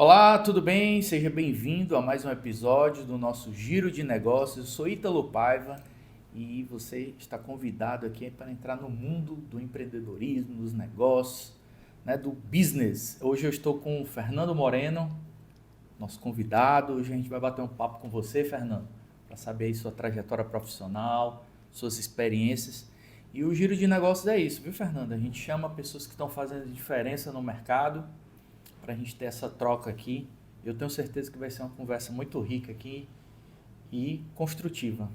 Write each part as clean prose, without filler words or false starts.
Olá, tudo bem? Seja bem-vindo a mais um episódio do nosso Giro de Negócios. Eu sou Ítalo Paiva e você está convidado aqui para entrar no mundo do empreendedorismo, dos negócios, né, do business. Hoje eu estou com o Fernando Moreno, nosso convidado. Hoje a gente vai bater um papo com você, Fernando, para saber aí sua trajetória profissional, suas experiências. E o Giro de Negócios é isso, viu, Fernando? A gente chama pessoas que estão fazendo diferença no mercado para a gente ter essa troca aqui. Eu tenho certeza que vai ser uma conversa muito rica aqui e construtiva.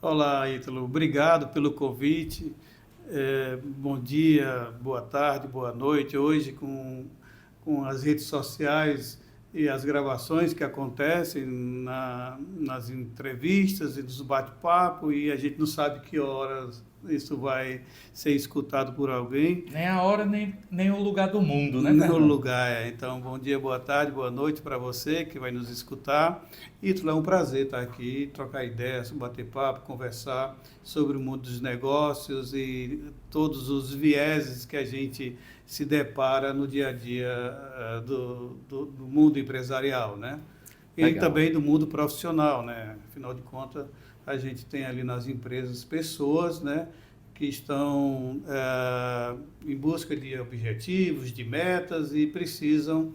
Olá, Ítalo. Obrigado pelo convite. Bom dia, boa tarde, boa noite. Hoje, com as redes sociais e as gravações que acontecem nas entrevistas e nos bate-papo, e a gente não sabe que horas isso vai ser escutado por alguém. Nem a hora, nem o lugar do mundo, né, No Fernando? lugar. Então, bom dia, boa tarde, boa noite para você que vai nos escutar. Ítalo, é um prazer estar aqui, trocar ideias, bater papo, conversar sobre o mundo dos negócios e todos os vieses que a gente se depara no dia a dia do mundo empresarial, né? E Legal. também do mundo profissional, né? Afinal de contas, a gente tem ali nas empresas pessoas, né, que estão em busca de objetivos, de metas e precisam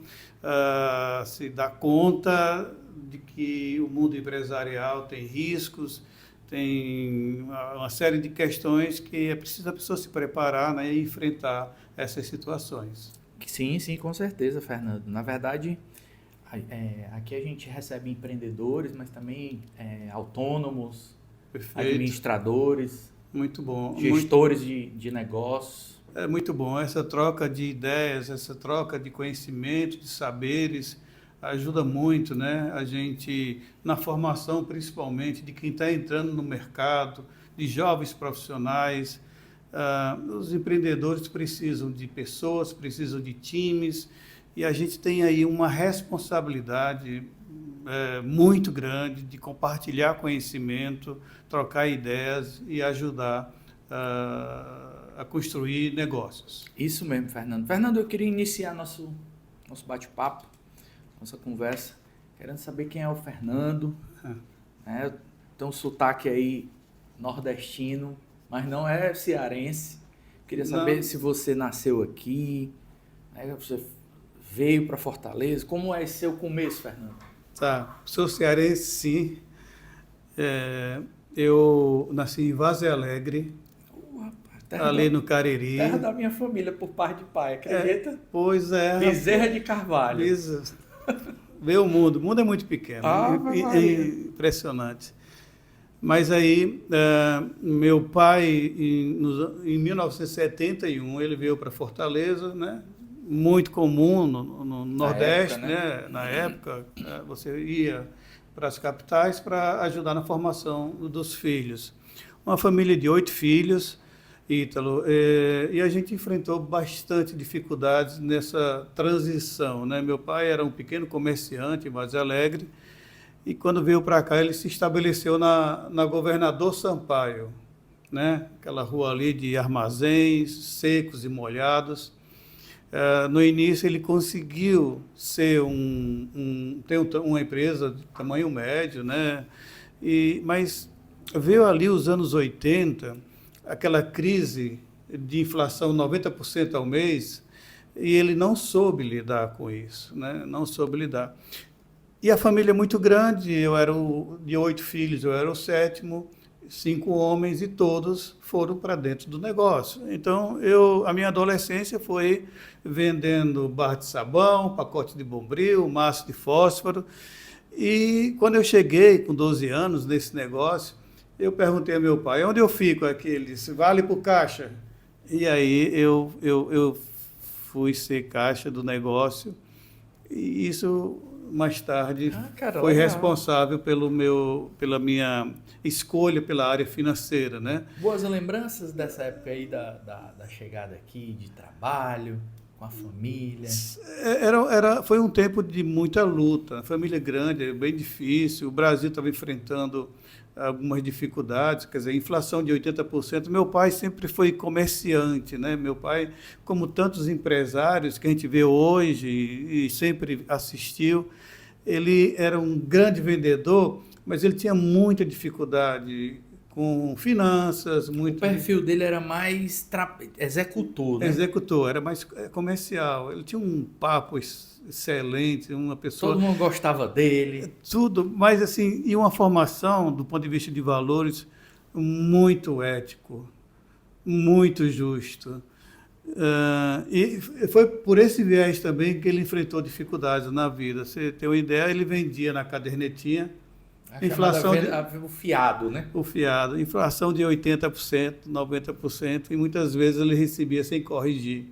se dar conta de que o mundo empresarial tem riscos, tem uma série de questões que é preciso a pessoa se preparar, né, e enfrentar essas situações. Sim, sim, com certeza, Fernando. Na verdade, aqui a gente recebe empreendedores, mas também autônomos, Perfeito, administradores, muito bom, gestores de negócios. é muito bom. Essa troca de ideias, essa troca de conhecimento, de saberes, ajuda muito, né? A gente, na formação principalmente, de quem está entrando no mercado, de jovens profissionais. Os empreendedores precisam de pessoas, precisam de times, e a gente tem aí uma responsabilidade muito grande de compartilhar conhecimento, trocar ideias e ajudar a construir negócios. Isso mesmo, Fernando. Fernando, eu queria iniciar nosso bate-papo, nossa conversa, querendo saber quem é o Fernando, né? Tem um sotaque aí nordestino, mas não é cearense. Queria saber Não, se você nasceu aqui, né? Você veio para Fortaleza. Como é seu começo, Fernando? tá. Sou cearense, sim. É, eu nasci em Vaze Alegre, Rapaz, ali no terra Cariri. da minha família por parte de pai, É, acredita? pois é, Bezerra de Carvalho. vê o mundo é muito pequeno, Ave Maria. impressionante. Mas aí, meu pai, em 1971, ele veio para Fortaleza, né? Muito comum no Na época, Nordeste, né? né? Na época, você ia para as capitais para ajudar na formação dos filhos. Uma família de 8 filhos, Ítalo, e a gente enfrentou bastante dificuldades nessa transição, né? Meu pai era um pequeno comerciante em Vaze Alegre, e quando veio para cá, ele se estabeleceu na Governador Sampaio, né? Aquela rua ali de armazéns secos e molhados. No início, ele conseguiu ser ter uma empresa de tamanho médio, né? Mas veio ali os anos 80, aquela crise de inflação 90% ao mês, e ele não soube lidar com isso, né? Não soube lidar. E a família é muito grande, de 8 filhos, eu era o sétimo, 5 homens e todos foram para dentro do negócio. Então, a minha adolescência foi vendendo barra de sabão, pacote de Bombril, maço de fósforo. E quando eu cheguei com 12 anos nesse negócio, eu perguntei ao meu pai, onde eu fico aqui? Ele disse, vale para o caixa. E aí eu fui ser caixa do negócio, e isso mais tarde Ah, cara, foi legal. responsável pela minha escolha pela área financeira, né? Boas lembranças dessa época aí da chegada aqui, de trabalho, com a família? Foi um tempo de muita luta. A família grande, bem difícil. O Brasil estava enfrentando algumas dificuldades, quer dizer, inflação de 80%. Meu pai sempre foi comerciante, né? Meu pai, como tantos empresários que a gente vê hoje e sempre assistiu, ele era um grande vendedor, mas ele tinha muita dificuldade com finanças, muito. O perfil dele era mais executor, né? Executor, era mais comercial. Ele tinha um papo excelente, uma pessoa. Todo mundo gostava dele. Tudo, mas assim, e uma formação do ponto de vista de valores muito ético, muito justo. E foi por esse viés também que ele enfrentou dificuldades na vida. Você tem uma ideia, ele vendia na cadernetinha. Inflação o fiado, né? O fiado, inflação de 80%, 90%, e muitas vezes ele recebia sem corrigir.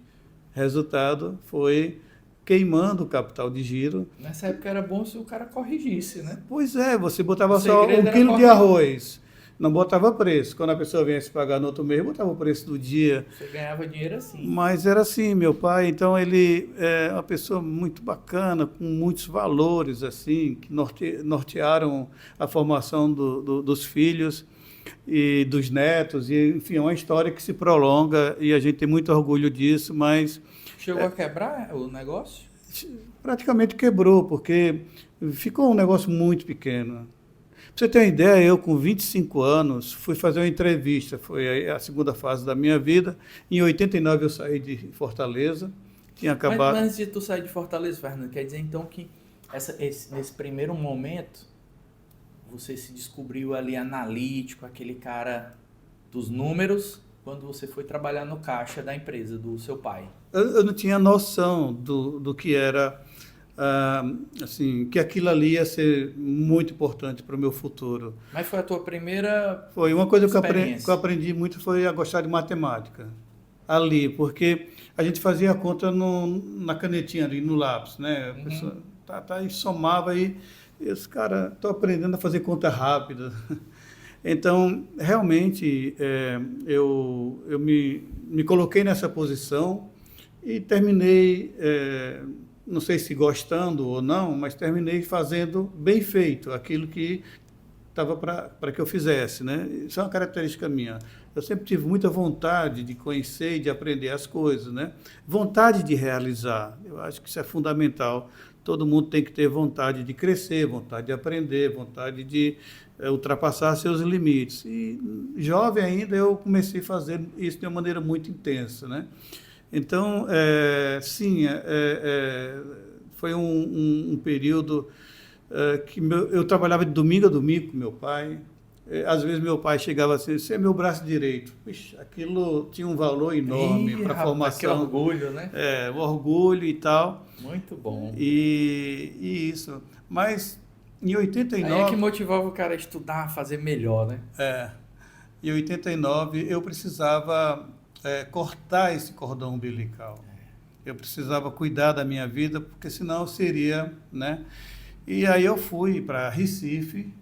Resultado foi queimando o capital de giro. Nessa época era bom se o cara corrigisse, né? Pois é, você botava só 1 quilo de arroz, não botava preço. Quando a pessoa viesse pagar no outro mês, botava o preço do dia. Você ganhava dinheiro assim. Mas era assim, meu pai. Então ele é uma pessoa muito bacana, com muitos valores assim, que nortearam a formação dos filhos e dos netos. E, enfim, é uma história que se prolonga e a gente tem muito orgulho disso, mas... Chegou a quebrar o negócio? Praticamente quebrou, porque ficou um negócio muito pequeno. Pra você ter uma ideia, eu com 25 anos fui fazer uma entrevista, foi a segunda fase da minha vida. Em 89 eu saí de Fortaleza, tinha acabado... Mas antes de tu sair de Fortaleza, Fernando, quer dizer então que nesse primeiro momento você se descobriu ali analítico, aquele cara dos números, quando você foi trabalhar no caixa da empresa do seu pai? Eu não tinha noção do que era... assim, que aquilo ali ia ser muito importante para o meu futuro. Mas foi a tua primeira Foi uma coisa que eu aprendi muito, foi a gostar de matemática ali, porque a gente fazia a conta na canetinha ali, no lápis, né? A pessoa e somava e esse cara, estou aprendendo a fazer conta rápida. Então, realmente, eu me coloquei nessa posição e terminei... não sei se gostando ou não, mas terminei fazendo bem feito aquilo que estava para que eu fizesse, né? Isso é uma característica minha. Eu sempre tive muita vontade de conhecer e de aprender as coisas, né? Vontade de realizar. Eu acho que isso é fundamental. Todo mundo tem que ter vontade de crescer, vontade de aprender, vontade de ultrapassar seus limites. E jovem ainda eu comecei a fazer isso de uma maneira muito intensa, né? Então, sim, foi um período que eu trabalhava de domingo a domingo com meu pai. Às vezes meu pai chegava assim, você é meu braço direito. Puxa, aquilo tinha um valor enorme para a formação. Que orgulho, né? O orgulho e tal. Muito bom. E isso. Mas em 89... Aí é que motivava o cara a estudar, a fazer melhor, né? Em 89 eu precisava... cortar esse cordão umbilical. Eu precisava cuidar da minha vida, porque senão eu seria, né? E aí eu fui para Recife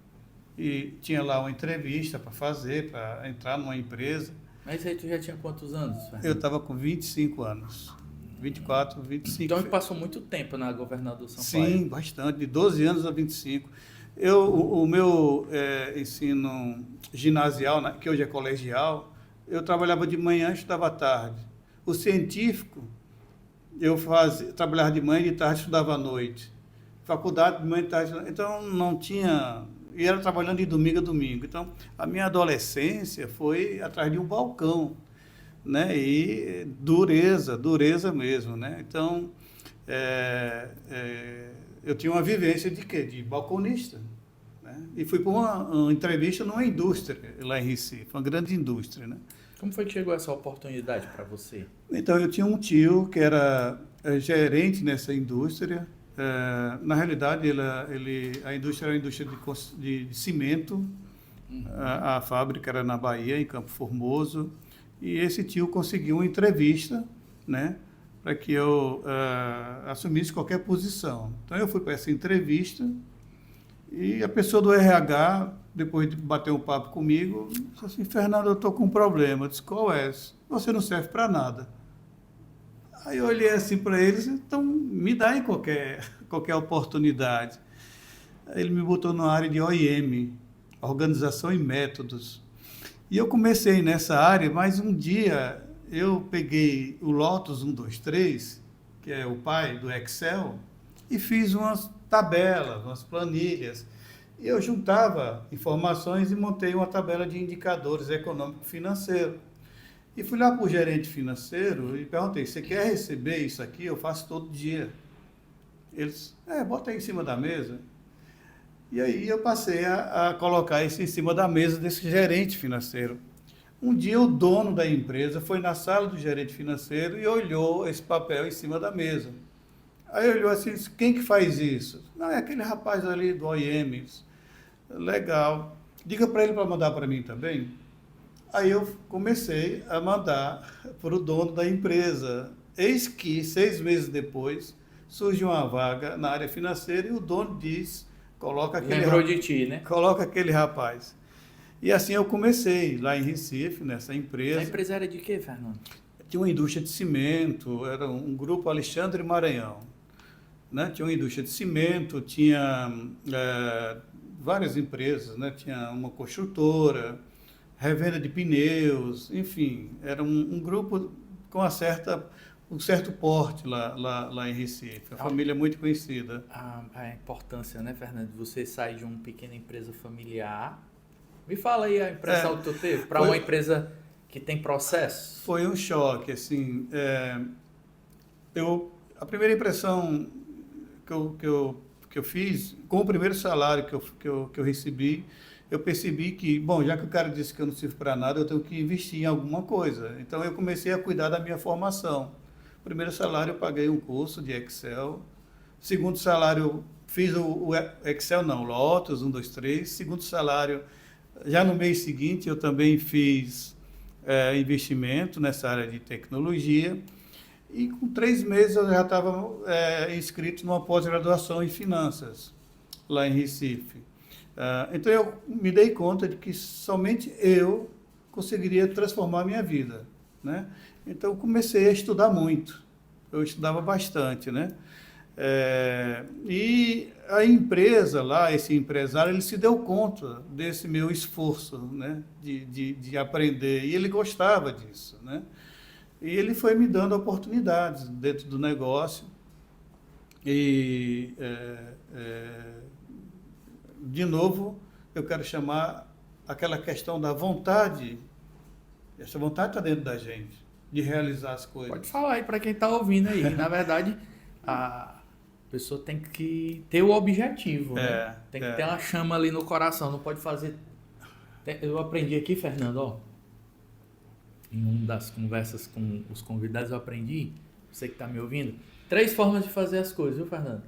e tinha lá uma entrevista para fazer, para entrar numa empresa. Mas aí tu já tinha quantos anos, Fernando? Eu estava com 25 anos. 24, 25. Então passou muito tempo na Governador Sampaio. Sim, bastante, de 12 anos a 25. O meu ensino ginasial, que hoje é colegial, eu trabalhava de manhã e estudava à tarde. O científico, eu trabalhava de manhã e de tarde estudava à noite. Faculdade de manhã e de tarde. Então, não tinha... E era trabalhando de domingo a domingo. Então, a minha adolescência foi atrás de um balcão, né? E dureza mesmo, né? Então, eu tinha uma vivência de quê? De balconista. Né? E fui para uma entrevista numa indústria lá em Recife, uma grande indústria, né? Como foi que chegou essa oportunidade para você? Então, eu tinha um tio que era gerente nessa indústria. Na realidade, a indústria era uma indústria de cimento. A fábrica era na Bahia, em Campo Formoso. E esse tio conseguiu uma entrevista, né, para que eu assumisse qualquer posição. Então, eu fui para essa entrevista e a pessoa do RH, depois de bater um papo comigo, disse assim, Fernando, eu estou com um problema. Eu disse, qual é? Você não serve para nada. Aí eu olhei assim para eles, então me dá em qualquer oportunidade. Aí ele me botou na área de OIM, Organização e Métodos. E eu comecei nessa área, mas um dia eu peguei o Lotus 123, que é o pai do Excel, e fiz umas tabelas, umas planilhas. E eu juntava informações e montei uma tabela de indicadores econômico-financeiros. E fui lá para o gerente financeiro e perguntei, você quer receber isso aqui? Eu faço todo dia. Eles, bota aí em cima da mesa. E aí eu passei a colocar isso em cima da mesa desse gerente financeiro. Um dia o dono da empresa foi na sala do gerente financeiro e olhou esse papel em cima da mesa. Aí olhou assim, disse, quem que faz isso? Não, é aquele rapaz ali do OIM. Legal. Diga para ele para mandar para mim também. Aí eu comecei a mandar para o dono da empresa. Eis que, 6 meses depois, surge uma vaga na área financeira e o dono diz, Lembrou de ti, né? Coloca aquele rapaz. E assim eu comecei lá em Recife, nessa empresa. A empresa era de quê, Fernando? Tinha uma indústria de cimento, era um grupo Alexandre Maranhão. Né? Tinha uma indústria de cimento, tinha várias empresas, né? Tinha uma construtora, revenda de pneus, enfim, era um grupo com um certo porte lá em Recife, a família muito conhecida. A importância, né, Fernando, de você sair de uma pequena empresa familiar. Me fala aí a impressão que tu teve para uma empresa que tem processo. Foi um choque, assim, a primeira impressão que eu fiz, com o primeiro salário que eu recebi, eu percebi que, bom, já que o cara disse que eu não sirvo para nada, eu tenho que investir em alguma coisa. Então, eu comecei a cuidar da minha formação. Primeiro salário, eu paguei um curso de Excel. Segundo salário, fiz o Excel, não, Lotus, 1, 2, 3. Segundo salário, já no mês seguinte, eu também fiz investimento nessa área de tecnologia. E com 3 meses, eu já estava inscrito numa pós-graduação em finanças, lá em Recife. Então eu me dei conta de que somente eu conseguiria transformar a minha vida, né? Então eu comecei a estudar muito, eu estudava bastante, né? E a empresa lá, esse empresário, ele se deu conta desse meu esforço, né? De aprender, e ele gostava disso, né? E ele foi me dando oportunidades dentro do negócio e de novo, eu quero chamar aquela questão da vontade. Essa vontade está dentro da gente, de realizar as coisas. Pode falar aí para quem está ouvindo aí. Na verdade, a pessoa tem que ter o objetivo, né? Tem que ter uma chama ali no coração, não pode fazer... Eu aprendi aqui, Fernando, ó, em uma das conversas com os convidados, eu aprendi, você que está me ouvindo, 3 formas de fazer as coisas, viu, Fernando?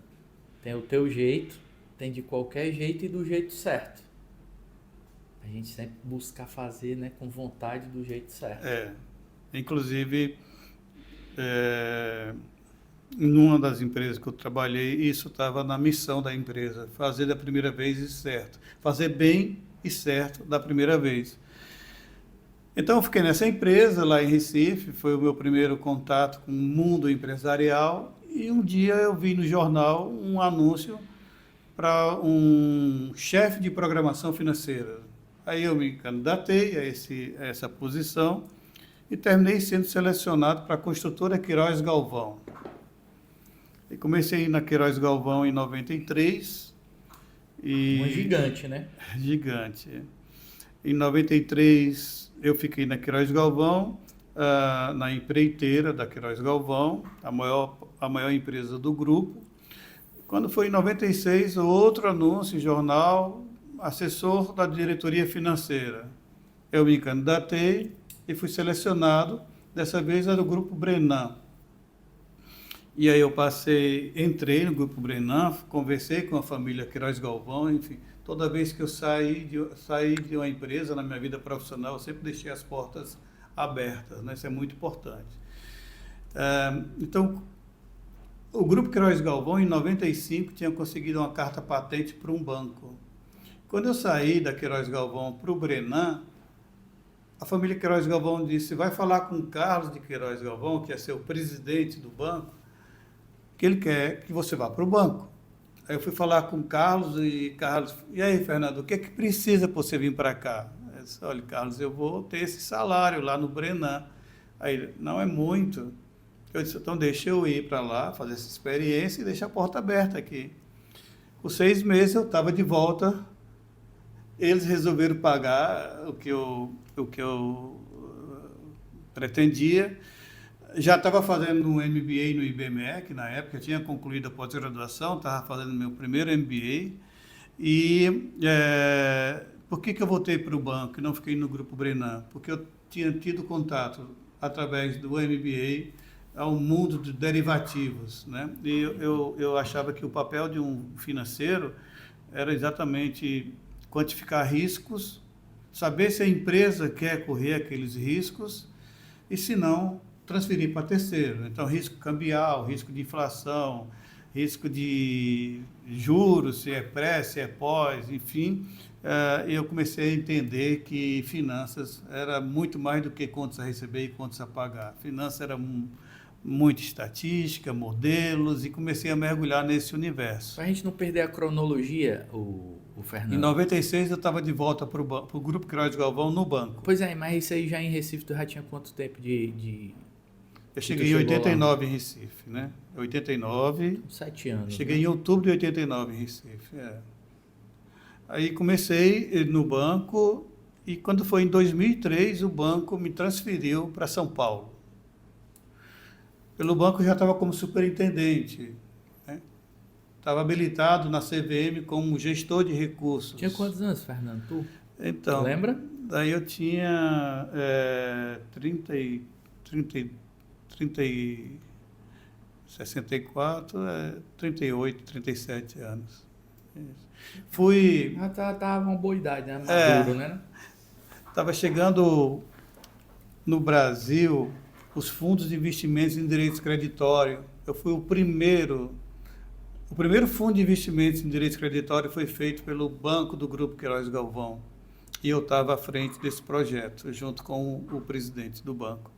Tem o teu jeito, tem de qualquer jeito e do jeito certo. A gente sempre busca fazer, né, com vontade, do jeito certo. Inclusive, em uma das empresas que eu trabalhei, isso estava na missão da empresa, fazer da primeira vez e certo. Fazer bem e certo da primeira vez. Então, eu fiquei nessa empresa lá em Recife, foi o meu primeiro contato com o mundo empresarial, e um dia eu vi no jornal um anúncio para um chefe de programação financeira. Aí eu me candidatei a essa posição e terminei sendo selecionado para a construtora Queiroz Galvão. E comecei na Queiroz Galvão em 93. Uma gigante, né? Gigante. Em 93 eu fiquei na Queiroz Galvão, na empreiteira da Queiroz Galvão, a maior empresa do grupo. Quando foi em 96, outro anúncio, jornal, assessor da diretoria financeira. Eu me candidatei e fui selecionado, dessa vez era o Grupo Brenan. E aí eu entrei no Grupo Brenan, conversei com a família Queiroz Galvão, enfim, toda vez que eu saí de uma empresa na minha vida profissional, eu sempre deixei as portas abertas, né? Isso é muito importante. Então, o Grupo Queiroz Galvão, em 95, tinha conseguido uma carta patente para um banco. Quando eu saí da Queiroz Galvão para o Brenan, a família Queiroz Galvão disse, vai falar com o Carlos de Queiroz Galvão, que é seu presidente do banco, que ele quer que você vá para o banco. Aí eu fui falar com o Carlos, e aí, Fernando, o que é que precisa para você vir para cá? Eu disse, olha, Carlos, eu vou ter esse salário lá no Brenan. Aí ele, não é muito. Eu disse, então deixa eu ir para lá, fazer essa experiência e deixar a porta aberta aqui. Com 6 meses eu estava de volta, eles resolveram pagar o que eu pretendia. Já estava fazendo um MBA no IBMEC na época, eu tinha concluído a pós-graduação, estava fazendo meu primeiro MBA. E por que eu voltei para o banco e não fiquei no Grupo Brenan? Porque eu tinha tido contato, através do MBA, ao mundo de derivativos, né? E eu achava que o papel de um financeiro era exatamente quantificar riscos, saber se a empresa quer correr aqueles riscos e, se não, transferir para terceiro. Então, risco cambial, risco de inflação, risco de juros, se é pré, se é pós, enfim. Eu comecei a entender que finanças era muito mais do que contas a receber e contas a pagar. Finanças era muita estatística, modelos, e comecei a mergulhar nesse universo. Para a gente não perder a cronologia, o Fernando. Em 96 eu estava de volta para o Grupo Queiroz Galvão no banco. Pois é, mas isso aí já em Recife, tu já tinha quanto tempo Eu cheguei em 89 em Recife, né? 89. 7 anos. Cheguei né? em outubro de 89 em Recife. Aí comecei no banco e quando foi em 2003 o banco me transferiu para São Paulo. Pelo banco eu já estava como superintendente, né? Estava habilitado na CVM como gestor de recursos. Tinha quantos anos, Fernando? Tu? Então, lembra? Daí eu tinha 64, 38, 37 anos. Isso. Fui... Já tava uma boa idade, né? Maduro, né? Estava chegando no Brasil os fundos de investimentos em direitos creditórios. Eu fui o primeiro fundo de investimentos em direitos creditórios foi feito pelo Banco do Grupo Queiroz Galvão. E eu estava à frente desse projeto, junto com o presidente do banco.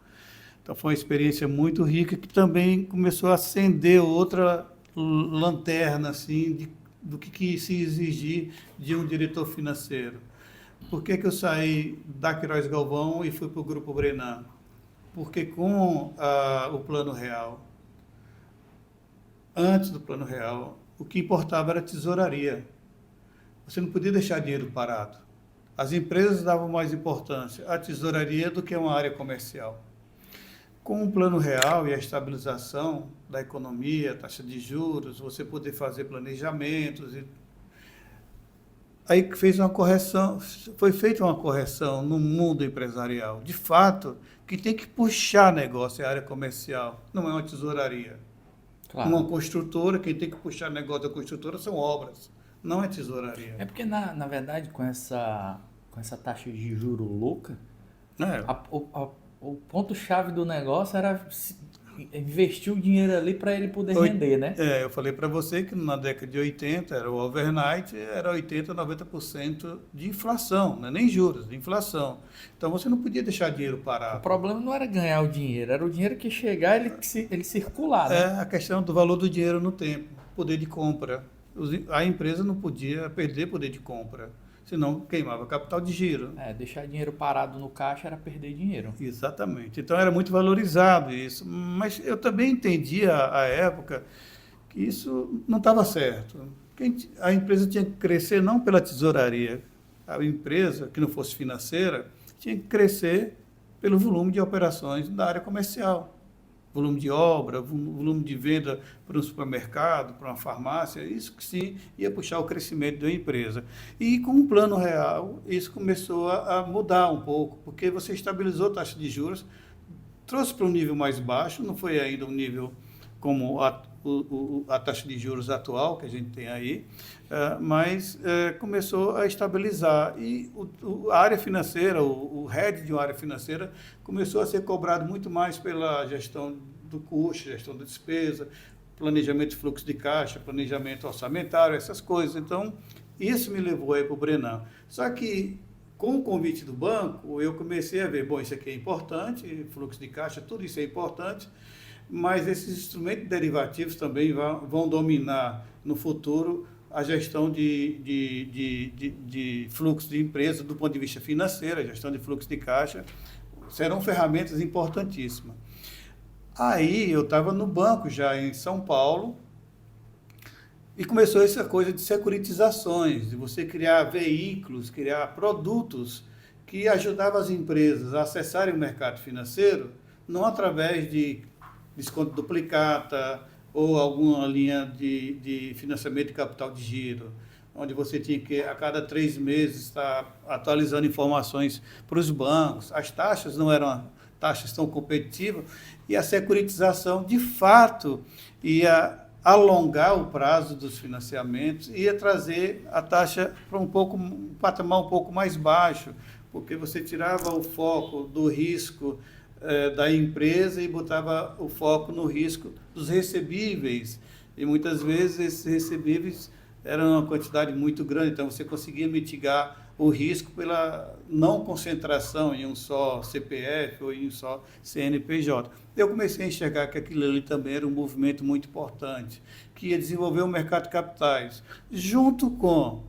Então foi uma experiência muito rica que também começou a acender outra lanterna assim, do que se exigir de um diretor financeiro. Por que eu saí da Queiroz Galvão e fui para o Grupo Brenan? Porque com o Plano Real, antes do Plano Real, o que importava era a tesouraria. Você não podia deixar dinheiro parado. As empresas davam mais importância à tesouraria do que a uma área comercial. Com o Plano Real e a estabilização da economia, a taxa de juros, você poder fazer planejamentos. Aí foi feita uma correção no mundo empresarial. De fato, quem tem que puxar negócio é a área comercial, não é uma tesouraria. Claro. Uma construtora, quem tem que puxar negócio da construtora são obras, não é tesouraria. É porque, na verdade, com essa taxa de juro louca, o ponto-chave do negócio era investir o dinheiro ali para ele poder render, né? Eu falei para você que na década de 80 era o overnight, era 80%, 90% de inflação, não é nem juros, de inflação. Então você não podia deixar dinheiro parado. O problema não era ganhar o dinheiro, era o dinheiro que chegar e ele circular, né? A questão do valor do dinheiro no tempo, poder de compra. A empresa não podia perder poder de compra, senão queimava capital de giro. Deixar dinheiro parado no caixa era perder dinheiro. Exatamente. Então era muito valorizado isso. Mas eu também entendia à época que isso não estava certo. A empresa tinha que crescer não pela tesouraria. A empresa, que não fosse financeira, tinha que crescer pelo volume de operações da área comercial. Volume de obra, volume de venda para um supermercado, para uma farmácia, isso que sim ia puxar o crescimento da empresa. E com o Plano Real, isso começou a mudar um pouco, porque você estabilizou a taxa de juros, trouxe para um nível mais baixo, não foi ainda um nível como a taxa de juros atual que a gente tem aí, mas começou a estabilizar. E a área financeira, o head de uma área financeira, começou a ser cobrado muito mais pela gestão do custo, gestão da despesa, planejamento de fluxo de caixa, planejamento orçamentário, essas coisas. Então, isso me levou aí para o Brenan. Só que com o convite do banco, eu comecei a ver, bom, isso aqui é importante, fluxo de caixa, tudo isso é importante, mas esses instrumentos derivativos também vão dominar no futuro a gestão de fluxo de empresa do ponto de vista financeiro, a gestão de fluxo de caixa, serão ferramentas importantíssimas. Aí eu estava no banco já em São Paulo e começou essa coisa de securitizações, de você criar veículos, criar produtos que ajudavam as empresas a acessarem o mercado financeiro, não através de desconto duplicata ou alguma linha de financiamento de capital de giro, onde você tinha que, a cada 3 meses, estar atualizando informações para os bancos. As taxas não eram taxas tão competitivas e a securitização, de fato, ia alongar o prazo dos financiamentos, ia trazer a taxa para um patamar um pouco mais baixo, porque você tirava o foco do risco da empresa e botava o foco no risco dos recebíveis. E muitas vezes esses recebíveis eram uma quantidade muito grande, então você conseguia mitigar o risco pela não concentração em um só CPF ou em um só CNPJ. Eu comecei a enxergar que aquilo ali também era um movimento muito importante, que ia desenvolver o mercado de capitais. Junto com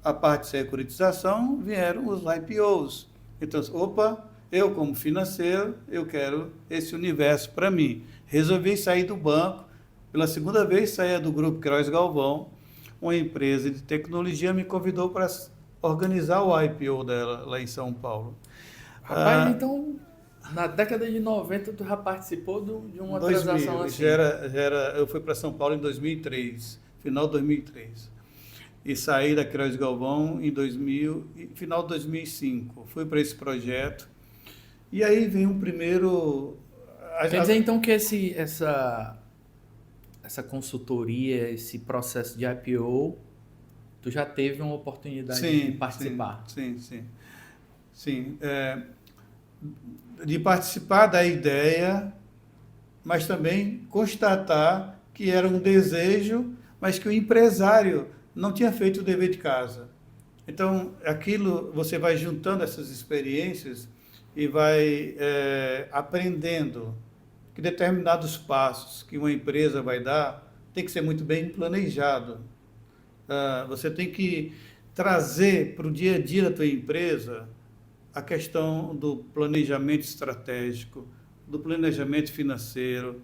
a parte de securitização, vieram os IPOs. Então, opa, eu como financeiro, eu quero esse universo para mim. Resolvi sair do banco, pela segunda vez saía do Grupo Queiroz Galvão, uma empresa de tecnologia me convidou para organizar o IPO dela lá em São Paulo. Rapaz, então, na década de 90, tu já participou de uma 2000, transação assim? Eu fui para São Paulo em 2003, final de 2003. E saí da Queiroz Galvão em final de 2005. Fui para esse projeto. E aí vem um primeiro... Quer dizer, então, que essa consultoria, esse processo de IPO, tu já teve uma oportunidade de participar? Sim. De participar da ideia, mas também constatar que era um desejo, mas que o empresário não tinha feito o dever de casa. Então, aquilo, você vai juntando essas experiências e vai aprendendo que determinados passos que uma empresa vai dar tem que ser muito bem planejado. Você tem que trazer para o dia a dia da tua empresa a questão do planejamento estratégico, do planejamento financeiro,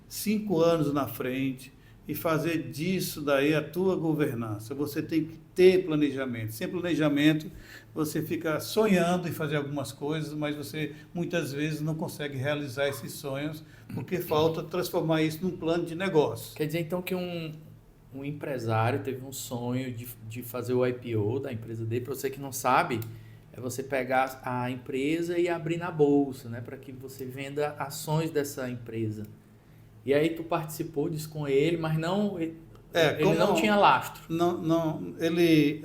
5 anos na frente, e fazer disso daí a tua governança. Você tem que ter planejamento. Sem planejamento, você fica sonhando em fazer algumas coisas, mas você muitas vezes não consegue realizar esses sonhos, porque falta transformar isso num plano de negócio. Quer dizer, então, que um empresário teve um sonho de fazer o IPO da empresa dele. Para você que não sabe, é você pegar a empresa e abrir na bolsa, né, para que você venda ações dessa empresa. E aí tu participou disso com ele, mas ele não tinha lastro. Ele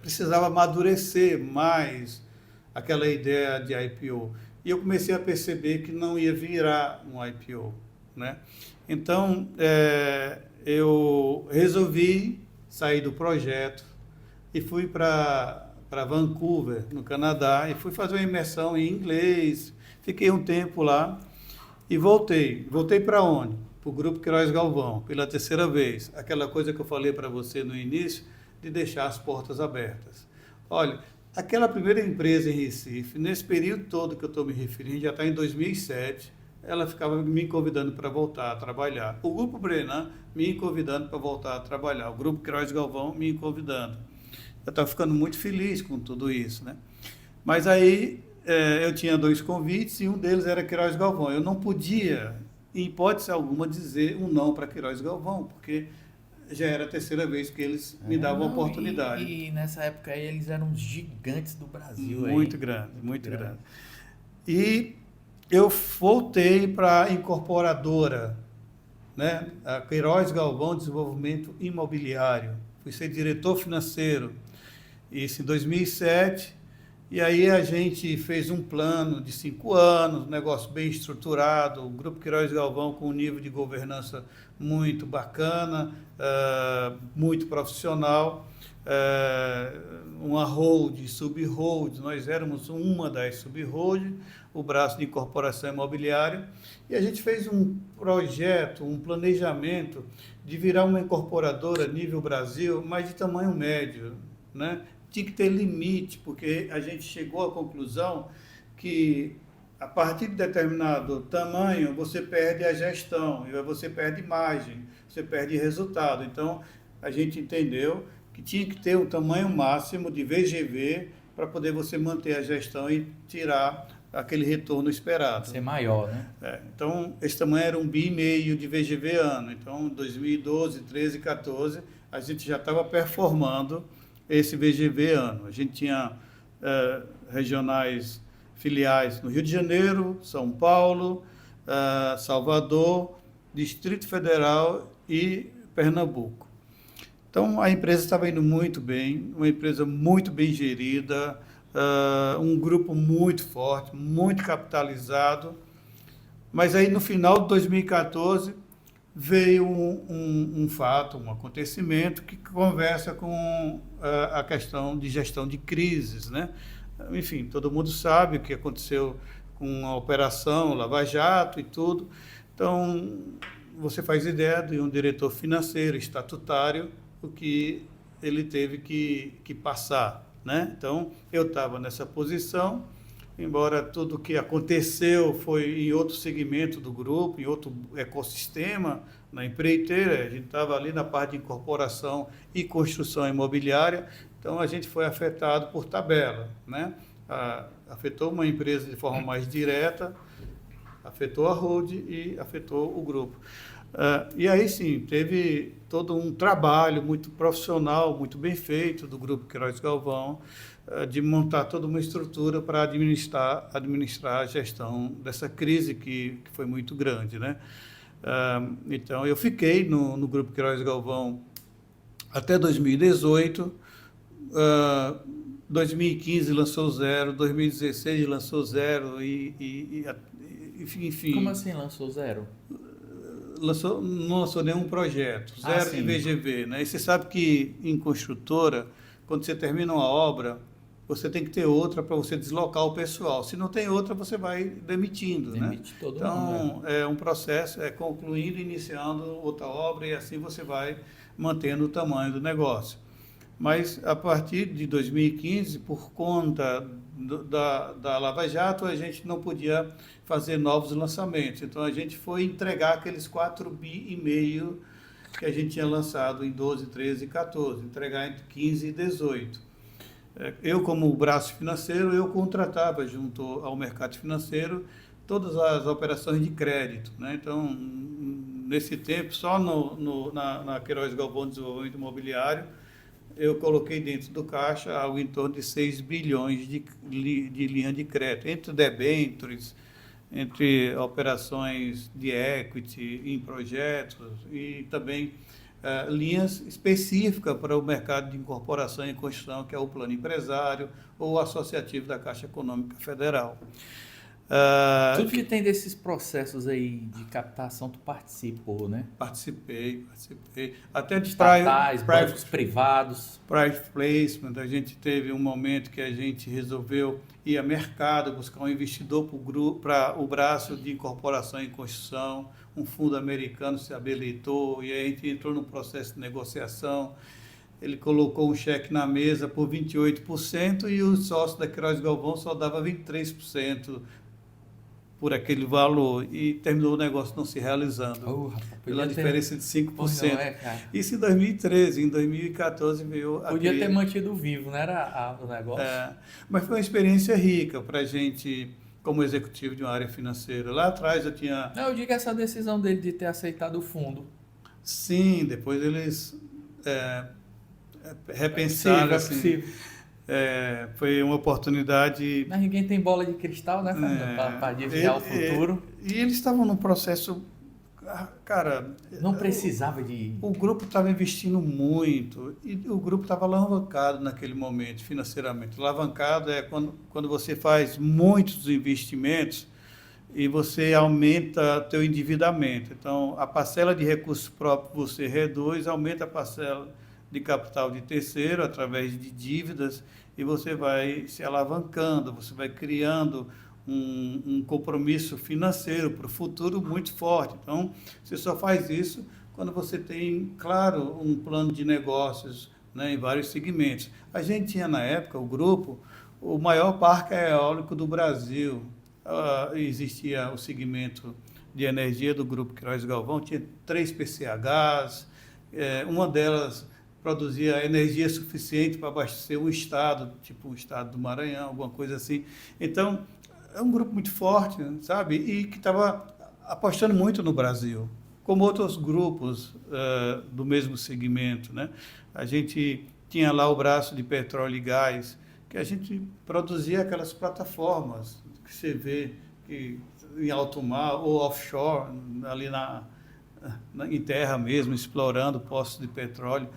precisava amadurecer mais aquela ideia de IPO. E eu comecei a perceber que não ia virar um IPO, né? Então, eu resolvi sair do projeto e fui para Vancouver, no Canadá, e fui fazer uma imersão em inglês. Fiquei um tempo lá e voltei. Voltei para onde? Para o Grupo Queiroz Galvão, pela 3ª vez. Aquela coisa que eu falei para você no início, de deixar as portas abertas. Olha, aquela primeira empresa em Recife, nesse período todo que eu estou me referindo, já está em 2007, ela ficava me convidando para voltar a trabalhar. O Grupo Brenan me convidando para voltar a trabalhar. O Grupo Queiroz Galvão me convidando. Eu estava ficando muito feliz com tudo isso, né? Mas aí eu tinha 2 convites e um deles era Queiroz Galvão. Eu não podia, em hipótese alguma, dizer um não para Queiroz Galvão, porque já era a 3ª vez que eles me davam a oportunidade. E nessa época aí eles eram os gigantes do Brasil. Muito grande. E eu voltei para a incorporadora, né? A Queiroz Galvão Desenvolvimento Imobiliário. Fui ser diretor financeiro, isso em 2007, e aí a gente fez um plano de 5 anos, um negócio bem estruturado, o Grupo Queiroz Galvão com um nível de governança muito bacana, muito profissional, uma hold, sub-hold, nós éramos uma das sub-hold, o braço de incorporação imobiliária, e a gente fez um projeto, um planejamento de virar uma incorporadora nível Brasil, mas de tamanho médio, né? Tinha que ter limite, porque a gente chegou à conclusão que a partir de determinado tamanho, você perde a gestão, e você perde margem, você perde resultado. Então, a gente entendeu que tinha que ter um tamanho máximo de VGV para poder você manter a gestão e tirar aquele retorno esperado. Ser maior, né? Então, esse tamanho era 1,5 bi de VGV ano. Então, 2012, 13, 14, a gente já estava performando esse VGV ano. A gente tinha regionais filiais no Rio de Janeiro, São Paulo, Salvador, Distrito Federal e Pernambuco. Então, a empresa estava indo muito bem, uma empresa muito bem gerida, um grupo muito forte, muito capitalizado. Mas aí, no final de 2014, veio um fato, um acontecimento que conversa com a questão de gestão de crises, né? Enfim, todo mundo sabe o que aconteceu com a operação Lava Jato e tudo. Então, você faz ideia de um diretor financeiro, estatutário, o que ele teve que passar, né? Então, eu estava nessa posição, embora tudo que aconteceu foi em outro segmento do grupo, em outro ecossistema, na empreiteira, a gente estava ali na parte de incorporação e construção imobiliária, então a gente foi afetado por tabela, né? Afetou uma empresa de forma mais direta, afetou a hold e afetou o grupo. E aí sim, teve todo um trabalho muito profissional, muito bem feito do Grupo Queiroz Galvão, de montar toda uma estrutura para administrar a gestão dessa crise que foi muito grande, né? Então, eu fiquei no Grupo Queiroz Galvão até 2018, 2015 lançou zero, 2016 lançou zero, enfim... Como assim lançou zero? Não lançou nenhum projeto, zero em VGV, né? E você sabe que em construtora, quando você termina uma obra, você tem que ter outra para você deslocar o pessoal. Se não tem outra, você vai demitindo, Demite né? todo Então, mundo, é um processo, concluindo, iniciando outra obra, e assim você vai mantendo o tamanho do negócio. Mas, a partir de 2015, por conta da Lava Jato, a gente não podia fazer novos lançamentos. Então, a gente foi entregar aqueles 4,5 bi que a gente tinha lançado em 12, 13 e 14, entregar entre 15 e 18. Eu, como braço financeiro, eu contratava junto ao mercado financeiro todas as operações de crédito, né? Então, nesse tempo, só na Queiroz Galvão Desenvolvimento Imobiliário, eu coloquei dentro do caixa algo em torno de 6 bilhões de linha de crédito, entre debêntures, entre operações de equity em projetos e também linhas específicas para o mercado de incorporação e construção, que é o plano empresário ou associativo da Caixa Econômica Federal. Tudo que tem desses processos aí de captação, tu participou, né? Participei. Até de estatais, bancos privados. Private placement, a gente teve um momento que a gente resolveu ir a mercado, buscar um investidor para o braço de incorporação e construção, um fundo americano se habilitou, e aí a gente entrou no processo de negociação. Ele colocou um cheque na mesa por 28% e o sócio da Queiroz Galvão só dava 23% por aquele valor, e terminou o negócio não se realizando, pela diferença de 5%. Isso em 2013, em 2014 veio a Podia ter mantido vivo, não era o negócio? Mas foi uma experiência rica para a gente, como executivo de uma área financeira. Lá atrás eu tinha... Não, eu digo essa decisão dele de ter aceitado o fundo. Sim, depois eles repensaram. É possível. Foi uma oportunidade... Mas ninguém tem bola de cristal, né, para adivinhar o futuro. E eles estavam num processo... Cara... Não precisava de... O grupo estava investindo muito e o grupo estava alavancado naquele momento, financeiramente. Alavancado é quando você faz muitos investimentos e você aumenta teu endividamento. Então, a parcela de recursos próprios você reduz, aumenta a parcela de capital de terceiro através de dívidas e você vai se alavancando, você vai criando um compromisso financeiro para o futuro muito forte. Então, você só faz isso quando você tem, claro, um plano de negócios, né, em vários segmentos. A gente tinha, na época, o grupo, o maior parque eólico do Brasil. Existia o segmento de energia do Grupo Queiroz Galvão, tinha 3 PCHs, uma delas produzia energia suficiente para abastecer um estado, tipo o estado do Maranhão, alguma coisa assim. Então, é um grupo muito forte, sabe? E que estava apostando muito no Brasil, como outros grupos do mesmo segmento, né? A gente tinha lá o braço de petróleo e gás, que a gente produzia aquelas plataformas que você vê que, em alto mar ou offshore, ali em terra mesmo, explorando poços de petróleo.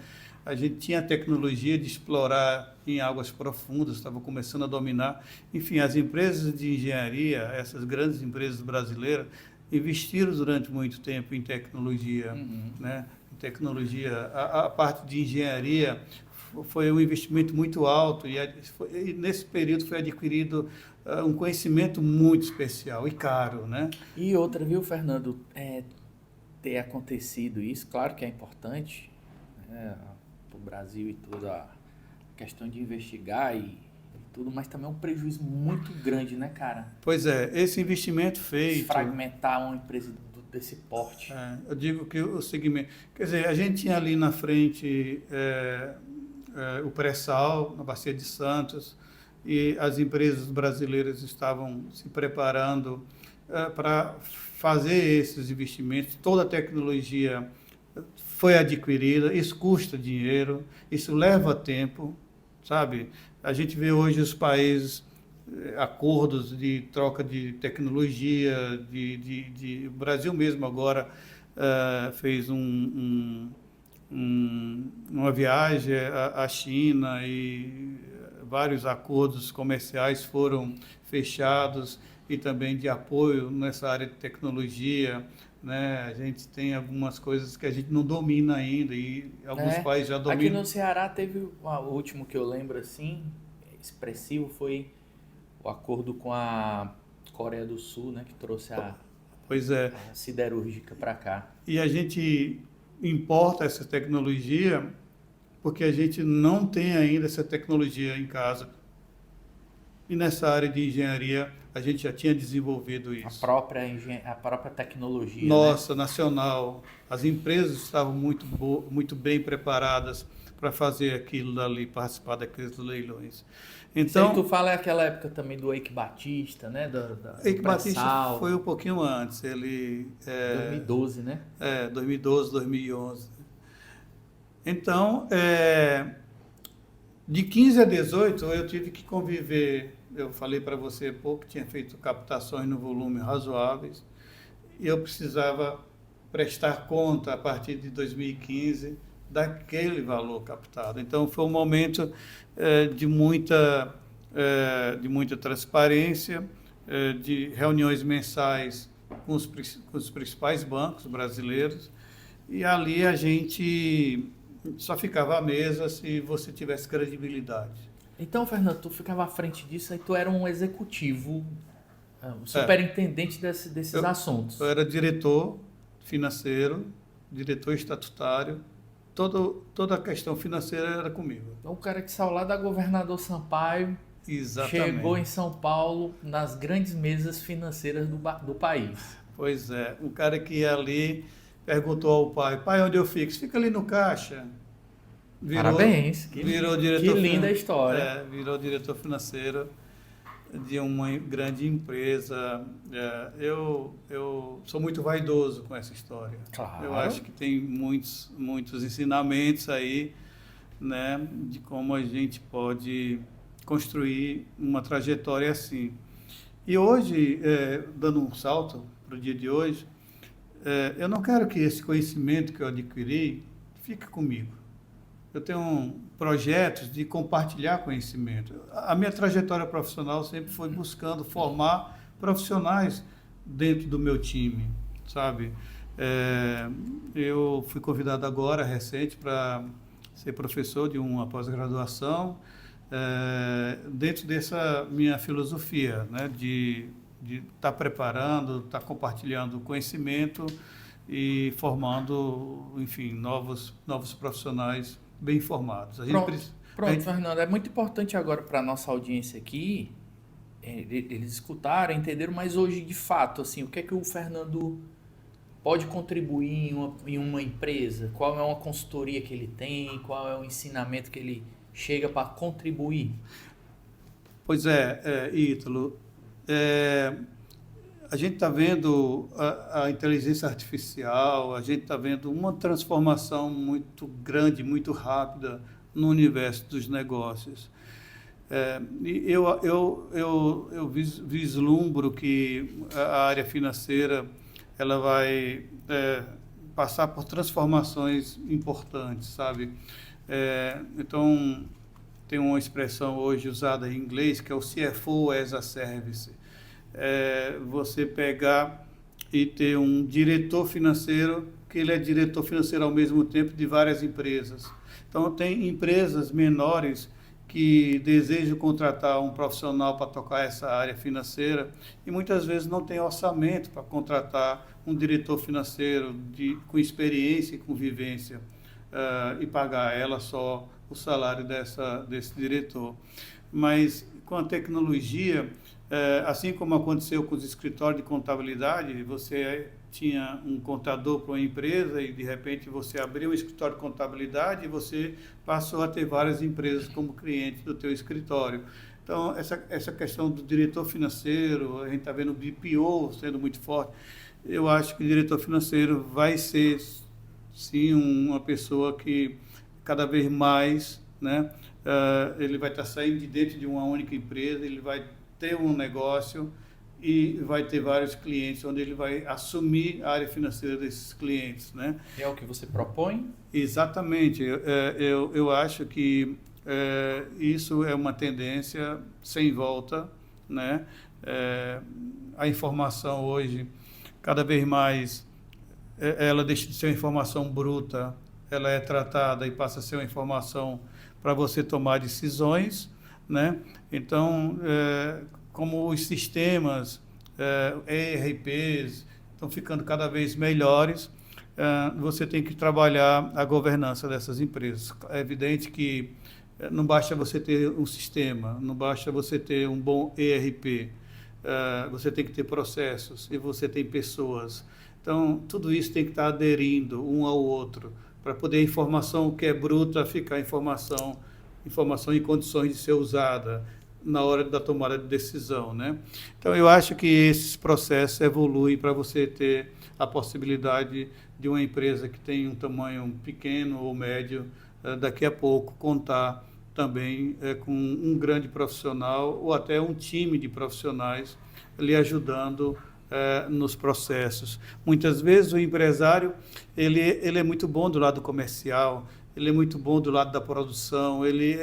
A gente tinha a tecnologia de explorar em águas profundas, estava começando a dominar. Enfim, as empresas de engenharia, essas grandes empresas brasileiras, investiram durante muito tempo em tecnologia, né? Em tecnologia, a parte de engenharia foi um investimento muito alto e nesse período foi adquirido um conhecimento muito especial e caro, né? E outra, viu, Fernando, ter acontecido isso, claro que é importante, né, para o Brasil e toda a questão de investigar e tudo, mas também é um prejuízo muito grande, né, cara? Pois é, esse investimento feito... Fragmentar uma empresa desse porte. Eu digo que o segmento... Quer dizer, a gente tinha ali na frente o pré-sal, na Bacia de Santos, e as empresas brasileiras estavam se preparando para fazer esses investimentos. Toda a tecnologia foi adquirida, isso custa dinheiro, isso leva tempo, sabe? A gente vê hoje os países, acordos de troca de tecnologia, o Brasil mesmo agora fez uma viagem à China e vários acordos comerciais foram fechados e também de apoio nessa área de tecnologia, né? A gente tem algumas coisas que a gente não domina ainda e alguns países já dominam. Aqui no Ceará teve o último que eu lembro assim, expressivo, foi o acordo com a Coreia do Sul, né, que trouxe a siderúrgica para cá. E a gente importa essa tecnologia porque a gente não tem ainda essa tecnologia em casa. E nessa área de engenharia a gente já tinha desenvolvido isso. A própria tecnologia. Nossa, né? Nacional. As empresas estavam muito bem preparadas para fazer aquilo dali, participar daqueles leilões. Então, tu fala aquela época também do Eike Batista, né? Eike Batista foi um pouquinho antes. Ele 2012, né? 2012, 2011. Então, de 15 a 18, eu tive que conviver. Eu falei para você pouco, tinha feito captações no volume razoáveis, e eu precisava prestar conta a partir de 2015 daquele valor captado. Então, foi um momento de muita transparência, de reuniões mensais com os principais bancos brasileiros, e ali a gente só ficava à mesa se você tivesse credibilidade. Então, Fernando, tu ficava à frente disso, aí tu era um executivo, um superintendente desses assuntos. Eu era diretor financeiro, diretor estatutário, toda a questão financeira era comigo. Então, o cara que saiu lá da Governador Sampaio, exatamente, chegou em São Paulo nas grandes mesas financeiras do país. Pois é, um cara que ia ali, perguntou ao pai, onde eu fico? Fica ali no caixa. Parabéns, virou diretor, que linda história. Virou diretor financeiro de uma grande empresa. Eu sou muito vaidoso com essa história. Claro. Eu acho que tem muitos ensinamentos aí, né, de como a gente pode construir uma trajetória assim. E hoje, dando um salto para o dia de hoje, eu não quero que esse conhecimento que eu adquiri fique comigo. Eu tenho projetos de compartilhar conhecimento. A minha trajetória profissional sempre foi buscando formar profissionais dentro do meu time, sabe? Eu fui convidado agora, recente, para ser professor de uma pós-graduação, dentro dessa minha filosofia, né, de estar preparando, estar compartilhando conhecimento e formando, enfim, novos profissionais bem formados. Pronto, Fernando, é muito importante agora para a nossa audiência aqui, eles escutaram, entenderam, mas hoje, de fato, assim, o que é que o Fernando pode contribuir em uma empresa? Qual é uma consultoria que ele tem? Qual é o ensinamento que ele chega para contribuir? Pois Ítalo, a gente está vendo a inteligência artificial, a gente está vendo uma transformação muito grande, muito rápida no universo dos negócios. E eu vislumbro que a área financeira ela vai passar por transformações importantes, sabe? Então, tem uma expressão hoje usada em inglês que é o CFO as a Service. Você pegar e ter um diretor financeiro, que ele é diretor financeiro ao mesmo tempo de várias empresas. Então, tem empresas menores que desejam contratar um profissional para tocar essa área financeira e muitas vezes não tem orçamento para contratar um diretor financeiro com experiência e com vivência e pagar a ela só o salário desse diretor. Mas com a tecnologia, assim como aconteceu com os escritórios de contabilidade, você tinha um contador para uma empresa e de repente você abriu um escritório de contabilidade e você passou a ter várias empresas como clientes do teu escritório. Então, essa questão do diretor financeiro, a gente está vendo o BPO sendo muito forte. Eu acho que o diretor financeiro vai ser, sim, uma pessoa que cada vez mais, né, ele vai estar saindo de dentro de uma única empresa, ele vai ter um negócio e vai ter vários clientes, onde ele vai assumir a área financeira desses clientes, né? É o que você propõe? Exatamente. Eu acho que isso é uma tendência sem volta, né? A informação hoje, cada vez mais, ela deixa de ser uma informação bruta, ela é tratada e passa a ser uma informação para você tomar decisões, né? Então, como os sistemas ERPs estão ficando cada vez melhores, você tem que trabalhar a governança dessas empresas. É evidente que não basta você ter um sistema, não basta você ter um bom ERP, você tem que ter processos e você tem pessoas. Então, tudo isso tem que estar aderindo um ao outro, para poder a informação que é bruta ficar informação em condições de ser usada na hora da tomada de decisão, né? Então, eu acho que esses processos evoluem para você ter a possibilidade de uma empresa que tem um tamanho pequeno ou médio, daqui a pouco, contar também com um grande profissional ou até um time de profissionais lhe ajudando nos processos. Muitas vezes o empresário ele é muito bom do lado comercial, ele é muito bom do lado da produção, ele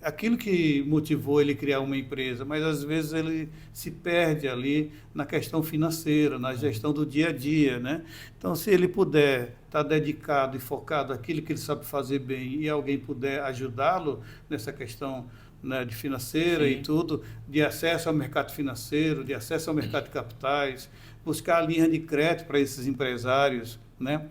aquilo que motivou ele a criar uma empresa, mas às vezes ele se perde ali na questão financeira, na gestão do dia a dia, né? Então, se ele puder estar dedicado e focado naquilo que ele sabe fazer bem e alguém puder ajudá-lo nessa questão, né, de financeira, sim, e tudo, de acesso ao mercado financeiro, de acesso ao mercado de capitais, buscar a linha de crédito para esses empresários, né?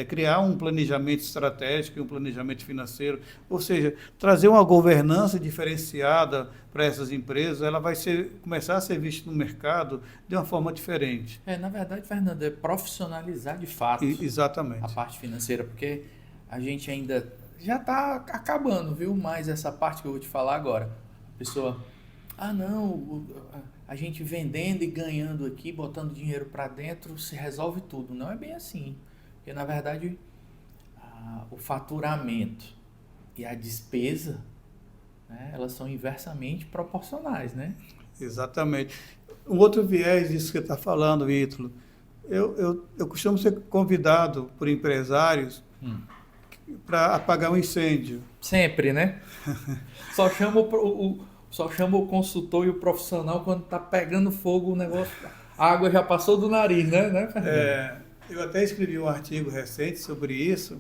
Criar um planejamento estratégico e um planejamento financeiro, ou seja, trazer uma governança diferenciada para essas empresas, ela vai começar a ser vista no mercado de uma forma diferente. Na verdade, Fernando, é profissionalizar de fato exatamente a parte financeira, porque a gente ainda já está acabando, viu? Mas essa parte que eu vou te falar agora, a pessoa, não, a gente vendendo e ganhando aqui, botando dinheiro para dentro, se resolve tudo. Não é bem assim. Porque, na verdade, o faturamento e a despesa, né, elas são inversamente proporcionais, né? Exatamente. Um outro viés disso que você está falando, Ítalo, eu costumo ser convidado por empresários para apagar um incêndio. Sempre, né? Só chama o consultor e o profissional quando está pegando fogo o negócio. A água já passou do nariz, né? Eu até escrevi um artigo recente sobre isso,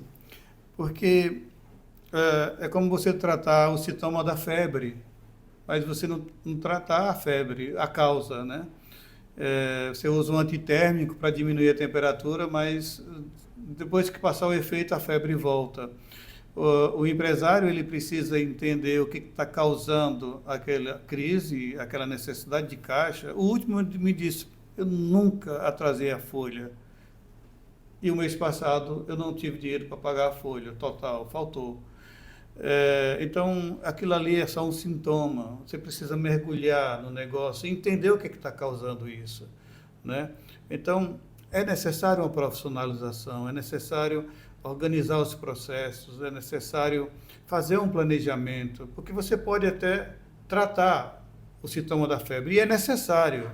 porque é como você tratar o sintoma da febre, mas você não tratar a febre, a causa, né? Você usa um antitérmico para diminuir a temperatura, mas depois que passar o efeito, a febre volta. O empresário ele precisa entender o que está causando aquela crise, aquela necessidade de caixa. O último me disse, eu nunca atrasei a folha. E o mês passado eu não tive dinheiro para pagar a folha total, faltou. Então, aquilo ali é só um sintoma. Você precisa mergulhar no negócio e entender o que está causando isso, né? Então, é necessário uma profissionalização, é necessário organizar os processos, é necessário fazer um planejamento, porque você pode até tratar o sintoma da febre, e é necessário.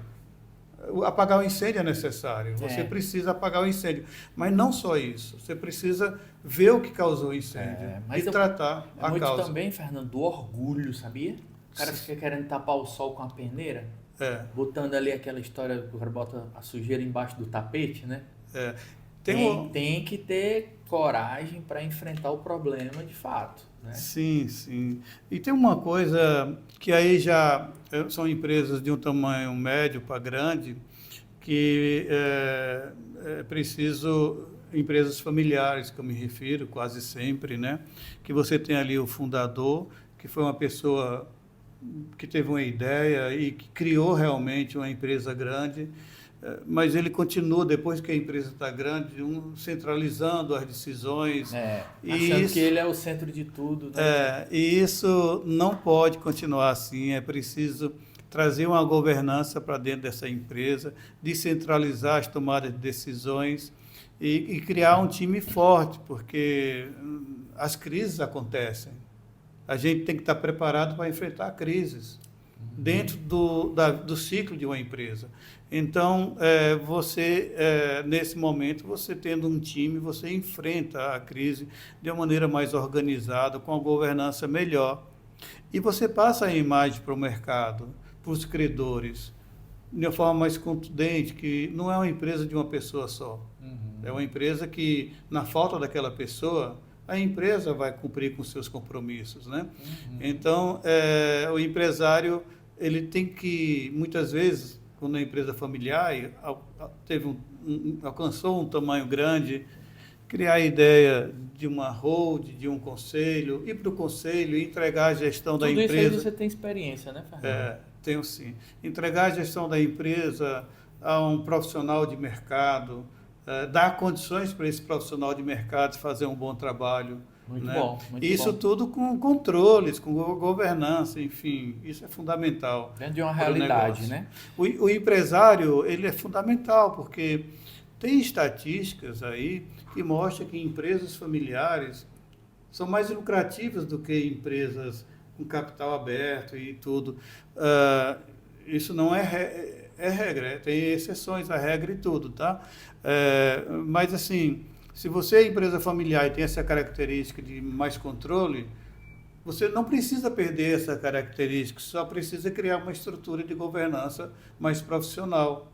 Apagar o incêndio é necessário, você precisa apagar o incêndio. Mas não só isso, você precisa ver o que causou o incêndio e tratar a muito causa. Também, Fernando, do orgulho, sabia? O cara fica querendo tapar o sol com a peneira, botando ali aquela história que o cara bota a sujeira embaixo do tapete, né? Tem que ter coragem para enfrentar o problema de fato, né? Sim, sim. E tem uma coisa que aí já são empresas de um tamanho médio para grande, que é preciso, empresas familiares que eu me refiro quase sempre, né? Que você tem ali o fundador, que foi uma pessoa que teve uma ideia e que criou realmente uma empresa grande, mas ele continua, depois que a empresa está grande, centralizando as decisões. Achando que ele é o centro de tudo. Né? E isso não pode continuar assim, é preciso trazer uma governança para dentro dessa empresa, descentralizar as tomadas de decisões e criar um time forte, porque as crises acontecem. A gente tem que estar preparado para enfrentar crises dentro do ciclo de uma empresa. Então, nesse momento, você tendo um time, você enfrenta a crise de uma maneira mais organizada, com a governança melhor. E você passa a imagem para o mercado, para os credores, de uma forma mais contundente, que não é uma empresa de uma pessoa só. É uma empresa que, na falta daquela pessoa, a empresa vai cumprir com seus compromissos, né? Então, o empresário, ele tem que, muitas vezes, quando a empresa familiar alcançou um tamanho grande, criar a ideia de uma hold, de um conselho, ir para o conselho e entregar a gestão da empresa. Tudo isso aí você tem experiência, né, Fernando? Tenho sim. Entregar a gestão da empresa a um profissional de mercado, dar condições para esse profissional de mercado fazer um bom trabalho. Muito né? bom. Muito isso bom. Tudo com controles, com governança, enfim, isso é fundamental. Dentro de uma realidade, né? O empresário, ele é fundamental, porque tem estatísticas aí que mostram que empresas familiares são mais lucrativas do que empresas com capital aberto e tudo. Isso não é regra, tem exceções à regra e tudo, tá? Mas, assim, se você é empresa familiar e tem essa característica de mais controle, você não precisa perder essa característica, só precisa criar uma estrutura de governança mais profissional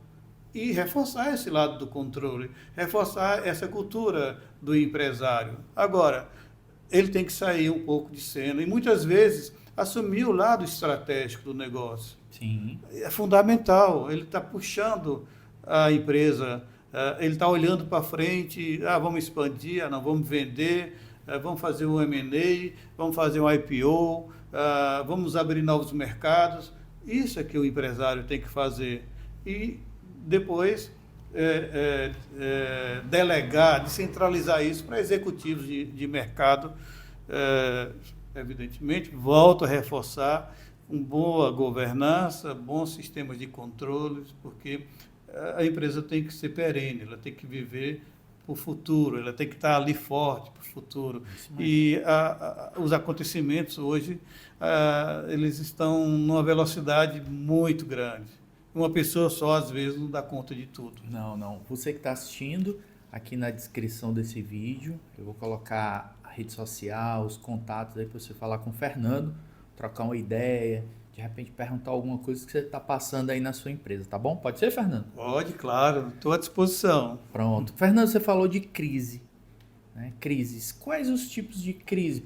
e reforçar esse lado do controle, reforçar essa cultura do empresário. Agora, ele tem que sair um pouco de cena e, muitas vezes, assumir o lado estratégico do negócio. Sim. É fundamental, ele está puxando a empresa, ele está olhando para frente, vamos expandir, não, vamos vender, vamos fazer um M&A, vamos fazer um IPO, vamos abrir novos mercados. Isso é que o empresário tem que fazer. E depois delegar, descentralizar isso para executivos de mercado. Evidentemente, volto a reforçar, com boa governança, bons sistemas de controles, porque a empresa tem que ser perene, ela tem que viver para o futuro, ela tem que estar ali forte para o futuro. E os acontecimentos hoje, eles estão numa velocidade muito grande. Uma pessoa só, às vezes, não dá conta de tudo. Não. Você que está assistindo, aqui na descrição desse vídeo, eu vou colocar a rede social, os contatos aí para você falar com o Fernando, trocar uma ideia, de repente perguntar alguma coisa que você está passando aí na sua empresa, tá bom? Pode ser, Fernando? Pode, claro, estou à disposição. Pronto. Fernando, você falou de crise, né? Crises. Quais os tipos de crise?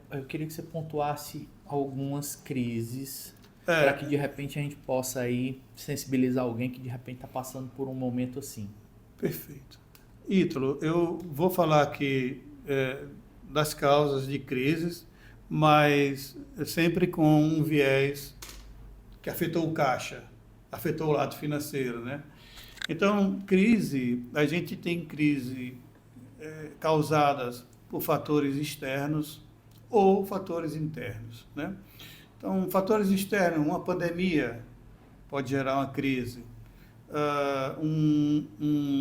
Eu queria que você pontuasse algumas crises para que de repente a gente possa aí sensibilizar alguém que de repente está passando por um momento assim. Perfeito. Ítalo, eu vou falar aqui das causas de crises, mas sempre com um viés que afetou o caixa, afetou o lado financeiro, né? Então, crise, a gente tem crise causadas por fatores externos ou fatores internos, né? Então, fatores externos, uma pandemia pode gerar uma crise,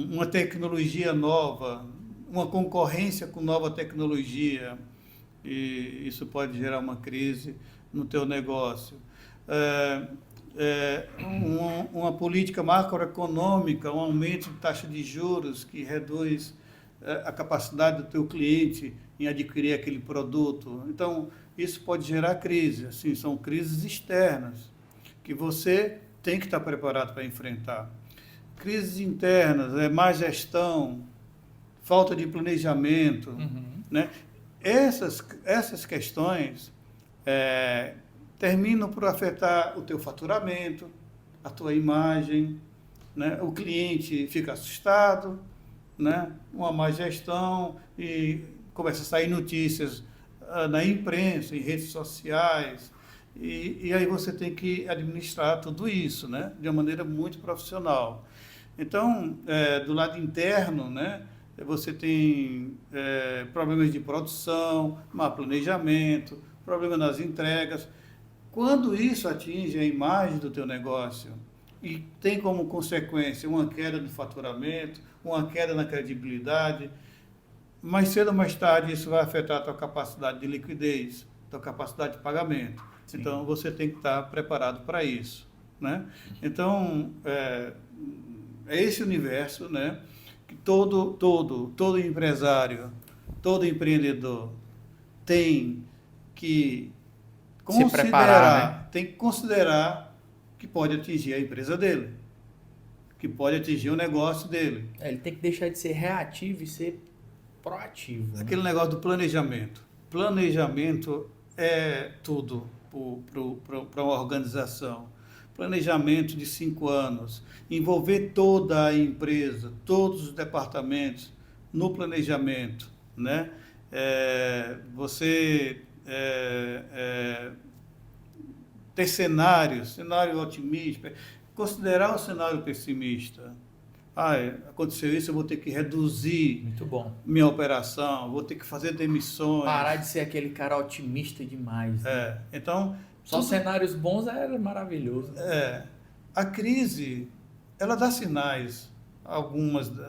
uma tecnologia nova, uma concorrência com nova tecnologia, e isso pode gerar uma crise no teu negócio. Uma política macroeconômica, um aumento de taxa de juros que reduz a capacidade do teu cliente em adquirir aquele produto. Então, isso pode gerar crise. Assim, são crises externas que você tem que estar preparado para enfrentar. Crises internas, má gestão, falta de planejamento, né? Essas questões terminam por afetar o teu faturamento, a tua imagem, né? O cliente fica assustado, né? Uma má gestão e começa a sair notícias na imprensa, em redes sociais, e aí você tem que administrar tudo isso, né? De uma maneira muito profissional. Então, do lado interno, né? Você tem problemas de produção, mau planejamento, problema nas entregas. Quando isso atinge a imagem do teu negócio e tem como consequência uma queda no faturamento, uma queda na credibilidade, mais cedo ou mais tarde isso vai afetar a tua capacidade de liquidez, tua capacidade de pagamento. Sim. Então, você tem que estar preparado para isso, né? Então, é esse universo, né, que todo empresário, todo empreendedor tem que considerar, se preparar, né? Tem que considerar que pode atingir a empresa dele, que pode atingir o negócio dele. Ele tem que deixar de ser reativo e ser proativo. Aquele negócio do planejamento. Planejamento é tudo para uma organização. Planejamento de 5 anos, envolver toda a empresa, todos os departamentos no planejamento, né? Você ter cenário otimista, considerar o cenário pessimista. Aconteceu isso, eu vou ter que reduzir minha operação, vou ter que fazer demissões. Parar de ser aquele cara otimista demais. Né? Então... Só cenários bons era maravilhoso. A crise, ela dá sinais,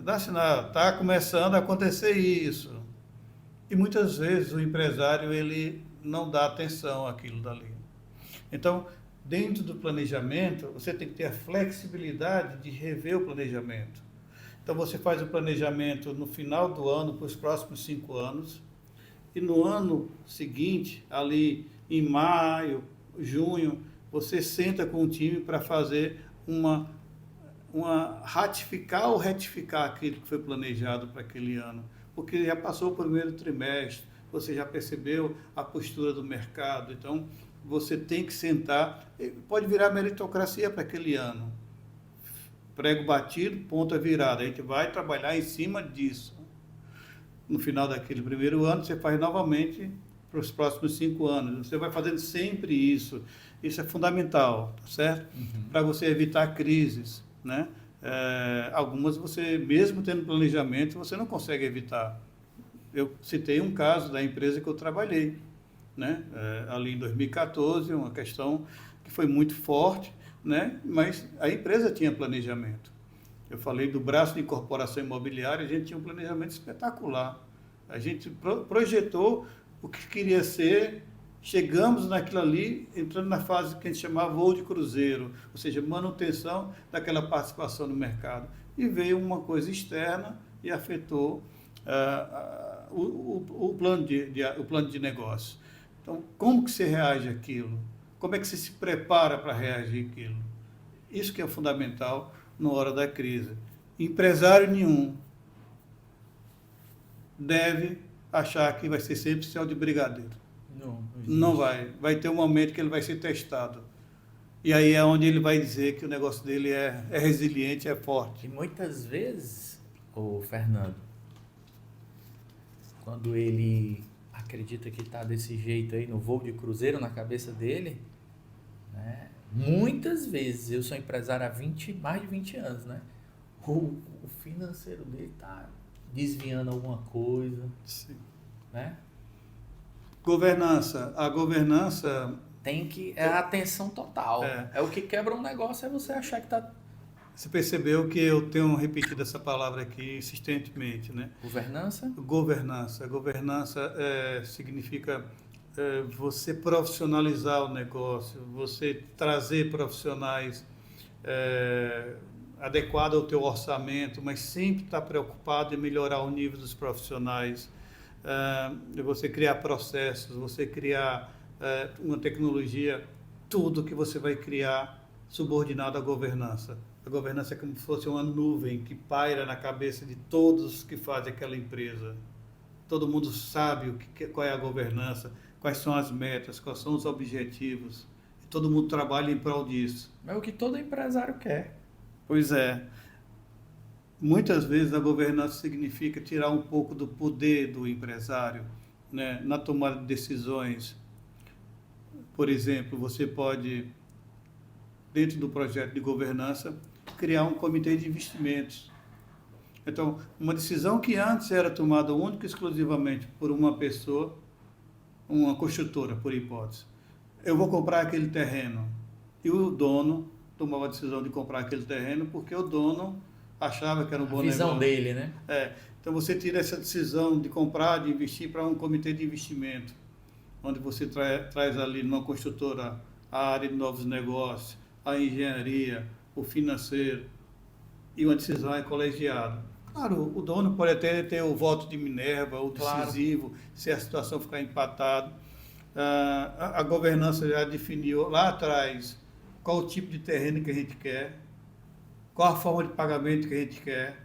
dá sinal, está começando a acontecer isso. E muitas vezes o empresário, ele não dá atenção àquilo dali. Então, dentro do planejamento, você tem que ter a flexibilidade de rever o planejamento. Então, você faz o planejamento no final do ano, para os próximos 5 anos, e no ano seguinte, ali em maio, junho, você senta com o time para fazer ratificar ou retificar aquilo que foi planejado para aquele ano. Porque já passou o primeiro trimestre, você já percebeu a postura do mercado, então você tem que sentar, pode virar meritocracia para aquele ano. Prego batido, ponta virada, a gente vai trabalhar em cima disso. No final daquele primeiro ano, você faz novamente para os próximos 5 anos. Você vai fazendo sempre isso. Isso é fundamental, tá certo? Para você evitar crises, né? Algumas você, mesmo tendo planejamento, você não consegue evitar. Eu citei um caso da empresa que eu trabalhei, né? Ali em 2014, uma questão que foi muito forte, né? Mas a empresa tinha planejamento. Eu falei do braço de incorporação imobiliária, a gente tinha um planejamento espetacular. A gente projetou o que queria ser, chegamos naquilo ali, entrando na fase que a gente chamava voo de cruzeiro, ou seja, manutenção daquela participação no mercado. E veio uma coisa externa e afetou o plano de negócio. Então, como que você reage àquilo? Como é que você se prepara para reagir àquilo? Isso que é fundamental na hora da crise. Empresário nenhum deve achar que vai ser sempre céu de brigadeiro. Não vai. Vai ter um momento que ele vai ser testado. E aí é onde ele vai dizer que o negócio dele é resiliente, é forte. E muitas vezes, o Fernando, quando ele acredita que está desse jeito aí no voo de cruzeiro na cabeça dele, né? Muitas vezes, eu sou empresário há mais de 20 anos, né? O financeiro dele está desviando alguma coisa, Sim. né? Governança. A governança... É a atenção total. É. É o que quebra um negócio, é você achar que está... Você percebeu que eu tenho repetido essa palavra aqui insistentemente, né? Governança? Governança. Governança significa você profissionalizar o negócio, você trazer profissionais adequados ao teu orçamento, mas sempre estar preocupado em melhorar o nível dos profissionais, você criar processos, você criar uma tecnologia, tudo que você vai criar subordinado à governança. A governança é como se fosse uma nuvem que paira na cabeça de todos que fazem aquela empresa. Todo mundo sabe qual é a governança, quais são as metas, quais são os objetivos. E todo mundo trabalha em prol disso. É o que todo empresário quer. Pois é. Muitas vezes a governança significa tirar um pouco do poder do empresário, né, na tomada de decisões. Por exemplo, você pode, dentro do projeto de governança, criar um comitê de investimentos. Então, uma decisão que antes era tomada única e exclusivamente por uma pessoa, uma construtora, por hipótese. Eu vou comprar aquele terreno. E o dono tomava a decisão de comprar aquele terreno porque o dono achava que era um bom negócio. A visão dele, né? Então, você tira essa decisão de comprar, de investir para um comitê de investimento, onde você traz ali numa construtora a área de novos negócios, a engenharia, o financeiro, e uma decisão é colegiada. Claro, o dono pode até ter o voto de Minerva, o decisivo, claro, se a situação ficar empatada. A governança já definiu lá atrás qual o tipo de terreno que a gente quer, qual a forma de pagamento que a gente quer.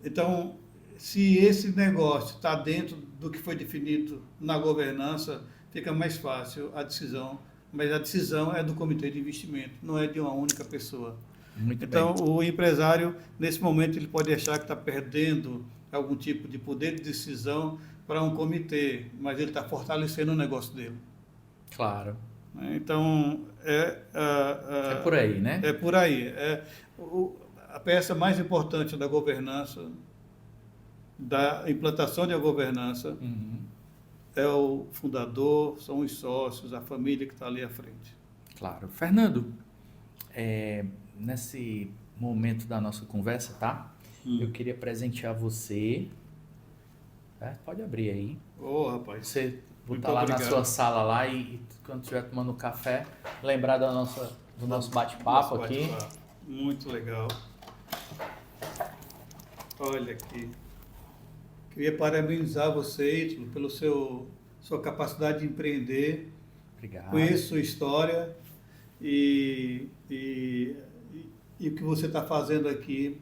Então, se esse negócio está dentro do que foi definido na governança, fica mais fácil a decisão, mas a decisão é do comitê de investimento, não é de uma única pessoa. Muito então, bem. O empresário, nesse momento, ele pode achar que está perdendo algum tipo de poder de decisão para um comitê, mas ele está fortalecendo o negócio dele. Claro. Então, é por aí, né? É por aí. A peça mais importante da governança, da implantação da governança, é o fundador, são os sócios, a família que está ali à frente. Claro. Fernando, nesse momento da nossa conversa, tá? Eu queria presentear você. Pode abrir aí. Rapaz. Você botar lá na sua sala lá e quando estiver tomando café, lembrar do nosso bate-papo aqui. Muito legal. Olha aqui. Queria parabenizar você, Ítalo, pela sua capacidade de empreender. Obrigado. Conheço sua história e o que você está fazendo aqui,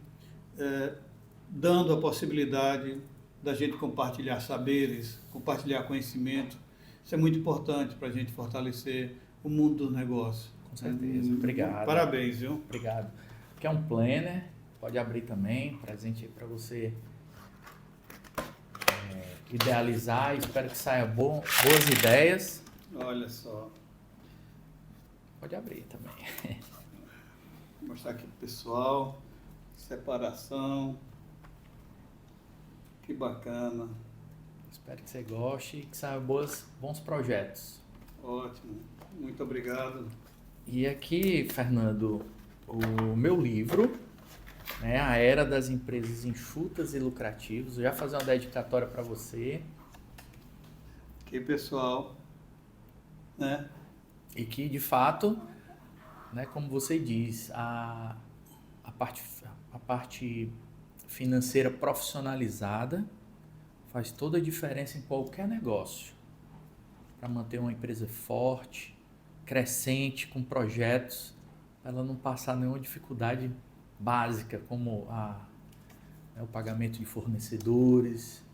dando a possibilidade da gente compartilhar saberes, compartilhar conhecimento. Isso é muito importante para a gente fortalecer o mundo dos negócios. Com certeza. Obrigado. Parabéns, viu? Obrigado. Aqui é um planner, pode abrir também, presente para você idealizar. Espero que saia boas ideias. Olha só. Pode abrir também. Vou mostrar aqui pro pessoal. Separação. Que bacana. Espero que você goste e que saiam bons projetos. Ótimo. Muito obrigado. E aqui, Fernando, o meu livro, né, A Era das Empresas Enxutas e Lucrativas. Eu já fazer uma dedicatória para você. Que pessoal, né? E que, de fato, né, como você diz, a parte financeira profissionalizada faz toda a diferença em qualquer negócio. Para manter uma empresa forte, crescente, com projetos, ela não passar nenhuma dificuldade básica, como o pagamento de fornecedores,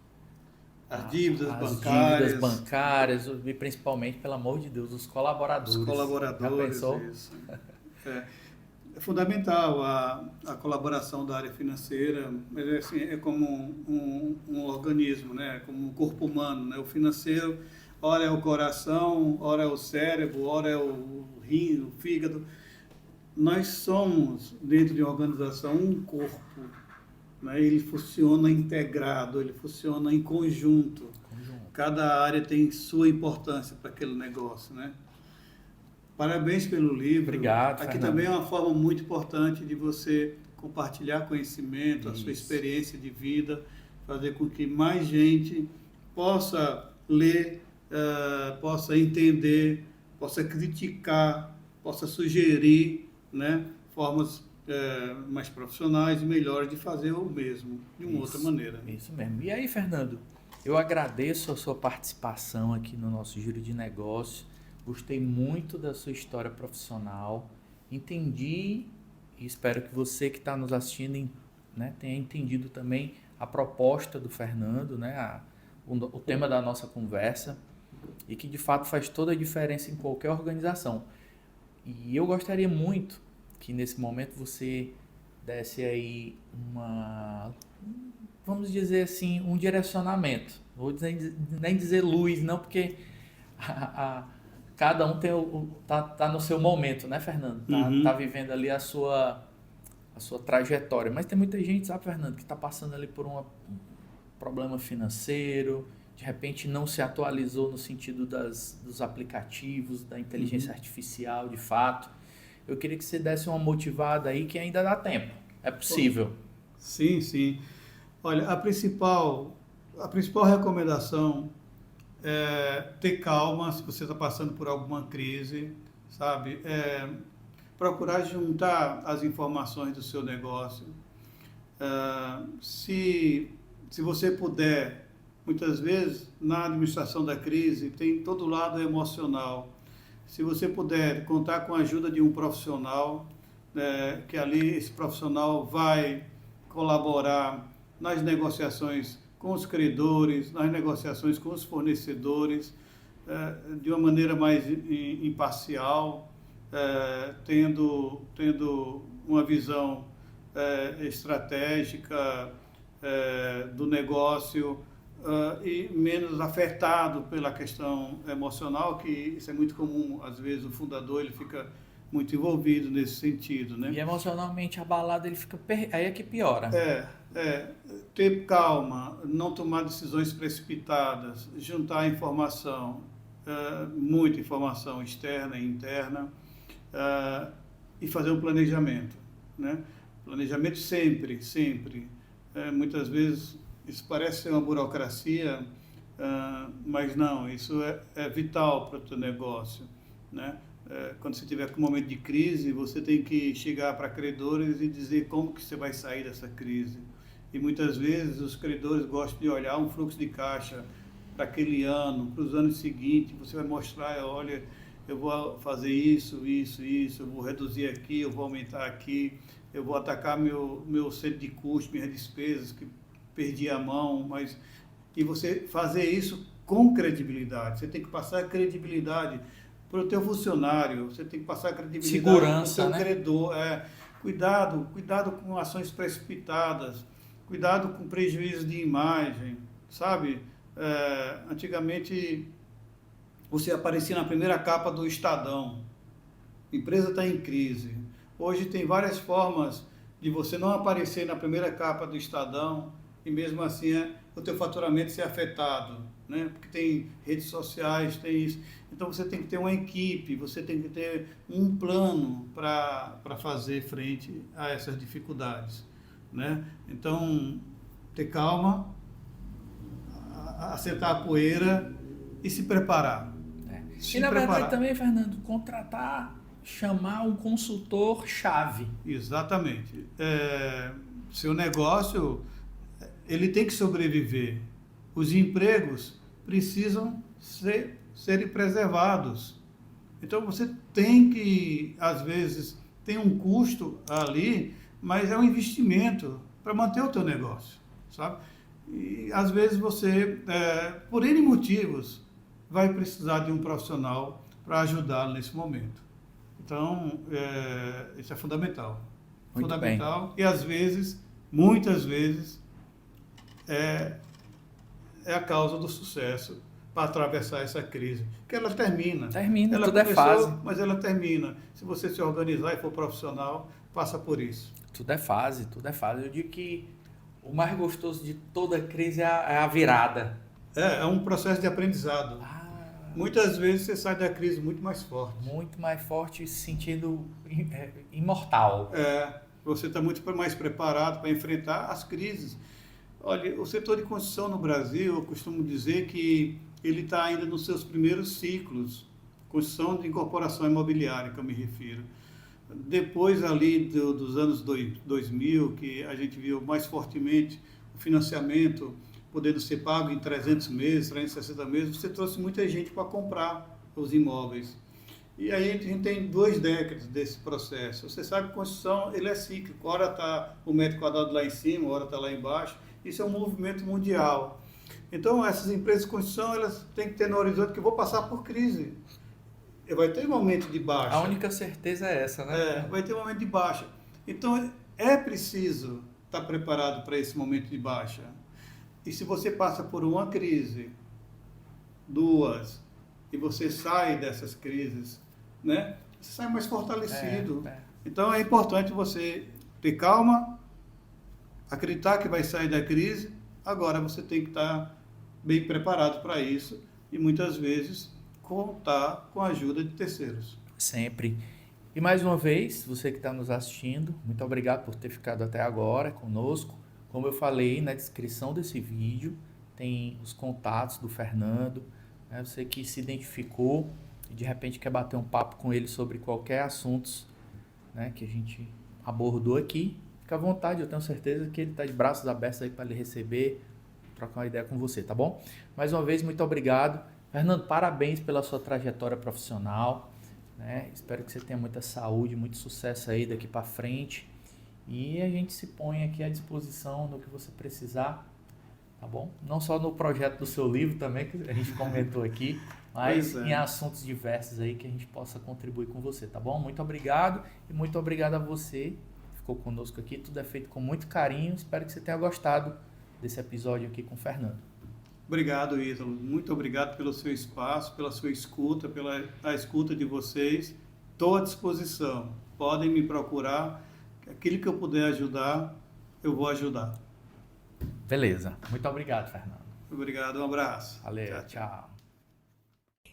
As dívidas as bancárias. dívidas bancárias e principalmente, pelo amor de Deus, os colaboradores. Os colaboradores, Já pensou? isso. É fundamental a colaboração da área financeira, mas assim, é como um organismo, né? Como um corpo humano, né? O financeiro, ora é o coração, ora é o cérebro, ora é o rim, o fígado. Nós somos, dentro de uma organização, um corpo, né? Ele funciona integrado, ele funciona em conjunto. Cada área tem sua importância para aquele negócio, né? Parabéns pelo livro. Obrigado, Aqui Fernando. também é uma forma muito importante de você compartilhar conhecimento, a sua Isso. experiência de vida, fazer com que mais gente possa ler, possa entender, possa criticar, possa sugerir, né, formas mais profissionais e melhores de fazer o mesmo, de uma outra maneira. Isso mesmo. E aí, Fernando, eu agradeço a sua participação aqui no nosso Giro de Negócios. Gostei muito da sua história profissional. Entendi e espero que você que está nos assistindo, né, tenha entendido também a proposta do Fernando, né, o tema da nossa conversa, e que de fato faz toda a diferença em qualquer organização. E eu gostaria muito que nesse momento você desse aí vamos dizer assim, um direcionamento. Vou nem dizer luz, não, porque cada um tá no seu momento, né, Fernando? Tá vivendo ali a sua trajetória. Mas tem muita gente, sabe, Fernando, que está passando ali por um problema financeiro, de repente não se atualizou no sentido dos aplicativos, da inteligência artificial, de fato. Eu queria que você desse uma motivada aí, que ainda dá tempo. É possível. Sim, sim. Olha, a principal recomendação é ter calma se você está passando por alguma crise, sabe? Procurar juntar as informações do seu negócio. Se você puder, muitas vezes, na administração da crise, tem todo o lado emocional. Se você puder contar com a ajuda de um profissional, que ali esse profissional vai colaborar nas negociações com os credores, nas negociações com os fornecedores, de uma maneira mais imparcial, tendo uma visão estratégica do negócio, e menos afetado pela questão emocional, que isso é muito comum. Às vezes o fundador ele fica muito envolvido nesse sentido, né? E emocionalmente abalado, ele fica... Aí é que piora. Ter calma, não tomar decisões precipitadas, juntar informação, muita informação externa e interna, e fazer um planejamento, né? Planejamento sempre. Muitas vezes isso parece ser uma burocracia, mas não, isso é vital para o teu negócio, né? Quando você tiver com um momento de crise, você tem que chegar para credores e dizer como que você vai sair dessa crise. E muitas vezes os credores gostam de olhar um fluxo de caixa para aquele ano, para os anos seguintes. Você vai mostrar, olha, eu vou fazer isso, eu vou reduzir aqui, eu vou aumentar aqui, eu vou atacar meu centro de custo, minhas despesas, que perdi a mão, e você fazer isso com credibilidade. Você tem que passar credibilidade para o teu funcionário, você tem que passar credibilidade segurança, para o teu né? credor. Cuidado com ações precipitadas, cuidado com prejuízo de imagem, sabe? Antigamente você aparecia na primeira capa do Estadão, a empresa está em crise. Hoje tem várias formas de você não aparecer na primeira capa do Estadão e mesmo assim o teu faturamento ser afetado, né? Porque tem redes sociais, tem isso. Então você tem que ter uma equipe, você tem que ter um plano para fazer frente a essas dificuldades, né? Então, ter calma, acertar a poeira e se preparar. E na verdade também, Fernando, chamar um consultor-chave. Exatamente. Seu negócio, ele tem que sobreviver. Os empregos precisam serem preservados, Então você tem que, às vezes, tem um custo ali, mas é um investimento para manter o teu negócio, sabe? E às vezes você, por N motivos, vai precisar de um profissional para ajudá-lo nesse momento. Então, isso é fundamental. Muito Fundamental. E às vezes, muitas vezes, é a causa do sucesso para atravessar essa crise. Porque ela termina. Termina, Ela tudo começou, é fase. mas ela termina. Se você se organizar e for profissional, passa por isso. Tudo é fase, tudo é fase. Eu digo que o mais gostoso de toda crise é a virada. É um processo de aprendizado. Muitas vezes você sai da crise muito mais forte. Muito mais forte e se sentindo imortal. Você está muito mais preparado para enfrentar as crises. Olha, o setor de construção no Brasil, eu costumo dizer que ele está ainda nos seus primeiros ciclos. Construção de incorporação imobiliária, que eu me refiro. Depois ali dos anos 2000, que a gente viu mais fortemente o financiamento podendo ser pago em 300 meses, 360 meses, você trouxe muita gente para comprar os imóveis. E aí a gente tem 2 décadas desse processo. Você sabe que a construção ele é cíclico, hora está o metro quadrado lá em cima, hora está lá embaixo. Isso é um movimento mundial. Então essas empresas de construção elas têm que ter no horizonte que vou passar por crise. Vai ter um momento de baixa. A única certeza é essa, né? Vai ter um momento de baixa. Então é preciso estar preparado para esse momento de baixa. E se você passa por uma crise, 2, e você sai dessas crises, né? Você sai mais fortalecido. Então é importante você ter calma, acreditar que vai sair da crise. Agora você tem que estar bem preparado para isso e muitas vezes contar com a ajuda de terceiros. Sempre. E mais uma vez, você que está nos assistindo, muito obrigado por ter ficado até agora conosco. Como eu falei, na descrição desse vídeo tem os contatos do Fernando, né? Você que se identificou e de repente quer bater um papo com ele sobre qualquer assunto, né, que a gente abordou aqui, fica à vontade, eu tenho certeza que ele está de braços abertos aí para lhe receber, trocar uma ideia com você, tá bom? Mais uma vez, muito obrigado. Fernando, parabéns pela sua trajetória profissional, né? Espero que você tenha muita saúde, muito sucesso aí daqui para frente. E a gente se põe aqui à disposição no que você precisar, tá bom? Não só no projeto do seu livro também, que a gente comentou aqui, mas em assuntos diversos aí que a gente possa contribuir com você, tá bom? Muito obrigado e muito obrigado a você que ficou conosco aqui. Tudo é feito com muito carinho. Espero que você tenha gostado desse episódio aqui com o Fernando. Obrigado, Ítalo. Muito obrigado pelo seu espaço, pela sua escuta, pela escuta de vocês. Estou à disposição. Podem me procurar. Aquilo que eu puder ajudar, eu vou ajudar. Beleza. Muito obrigado, Fernando. Obrigado, um abraço. Valeu, tchau.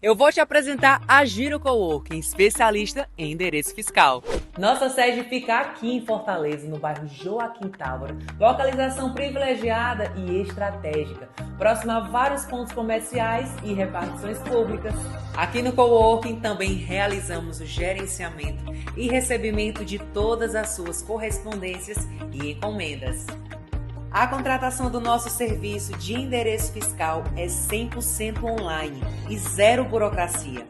Eu vou te apresentar a Giro Coworking, especialista em endereço fiscal. Nossa sede fica aqui em Fortaleza, no bairro Joaquim Távora, localização privilegiada e estratégica, próxima a vários pontos comerciais e repartições públicas. Aqui no Coworking também realizamos o gerenciamento e recebimento de todas as suas correspondências e encomendas. A contratação do nosso serviço de endereço fiscal é 100% online e zero burocracia.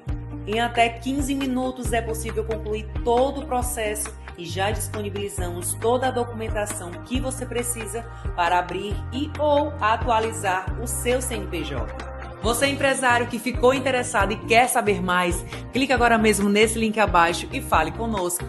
Em até 15 minutos é possível concluir todo o processo e já disponibilizamos toda a documentação que você precisa para abrir e ou atualizar o seu CNPJ. Você empresário que ficou interessado e quer saber mais, clique agora mesmo nesse link abaixo e fale conosco.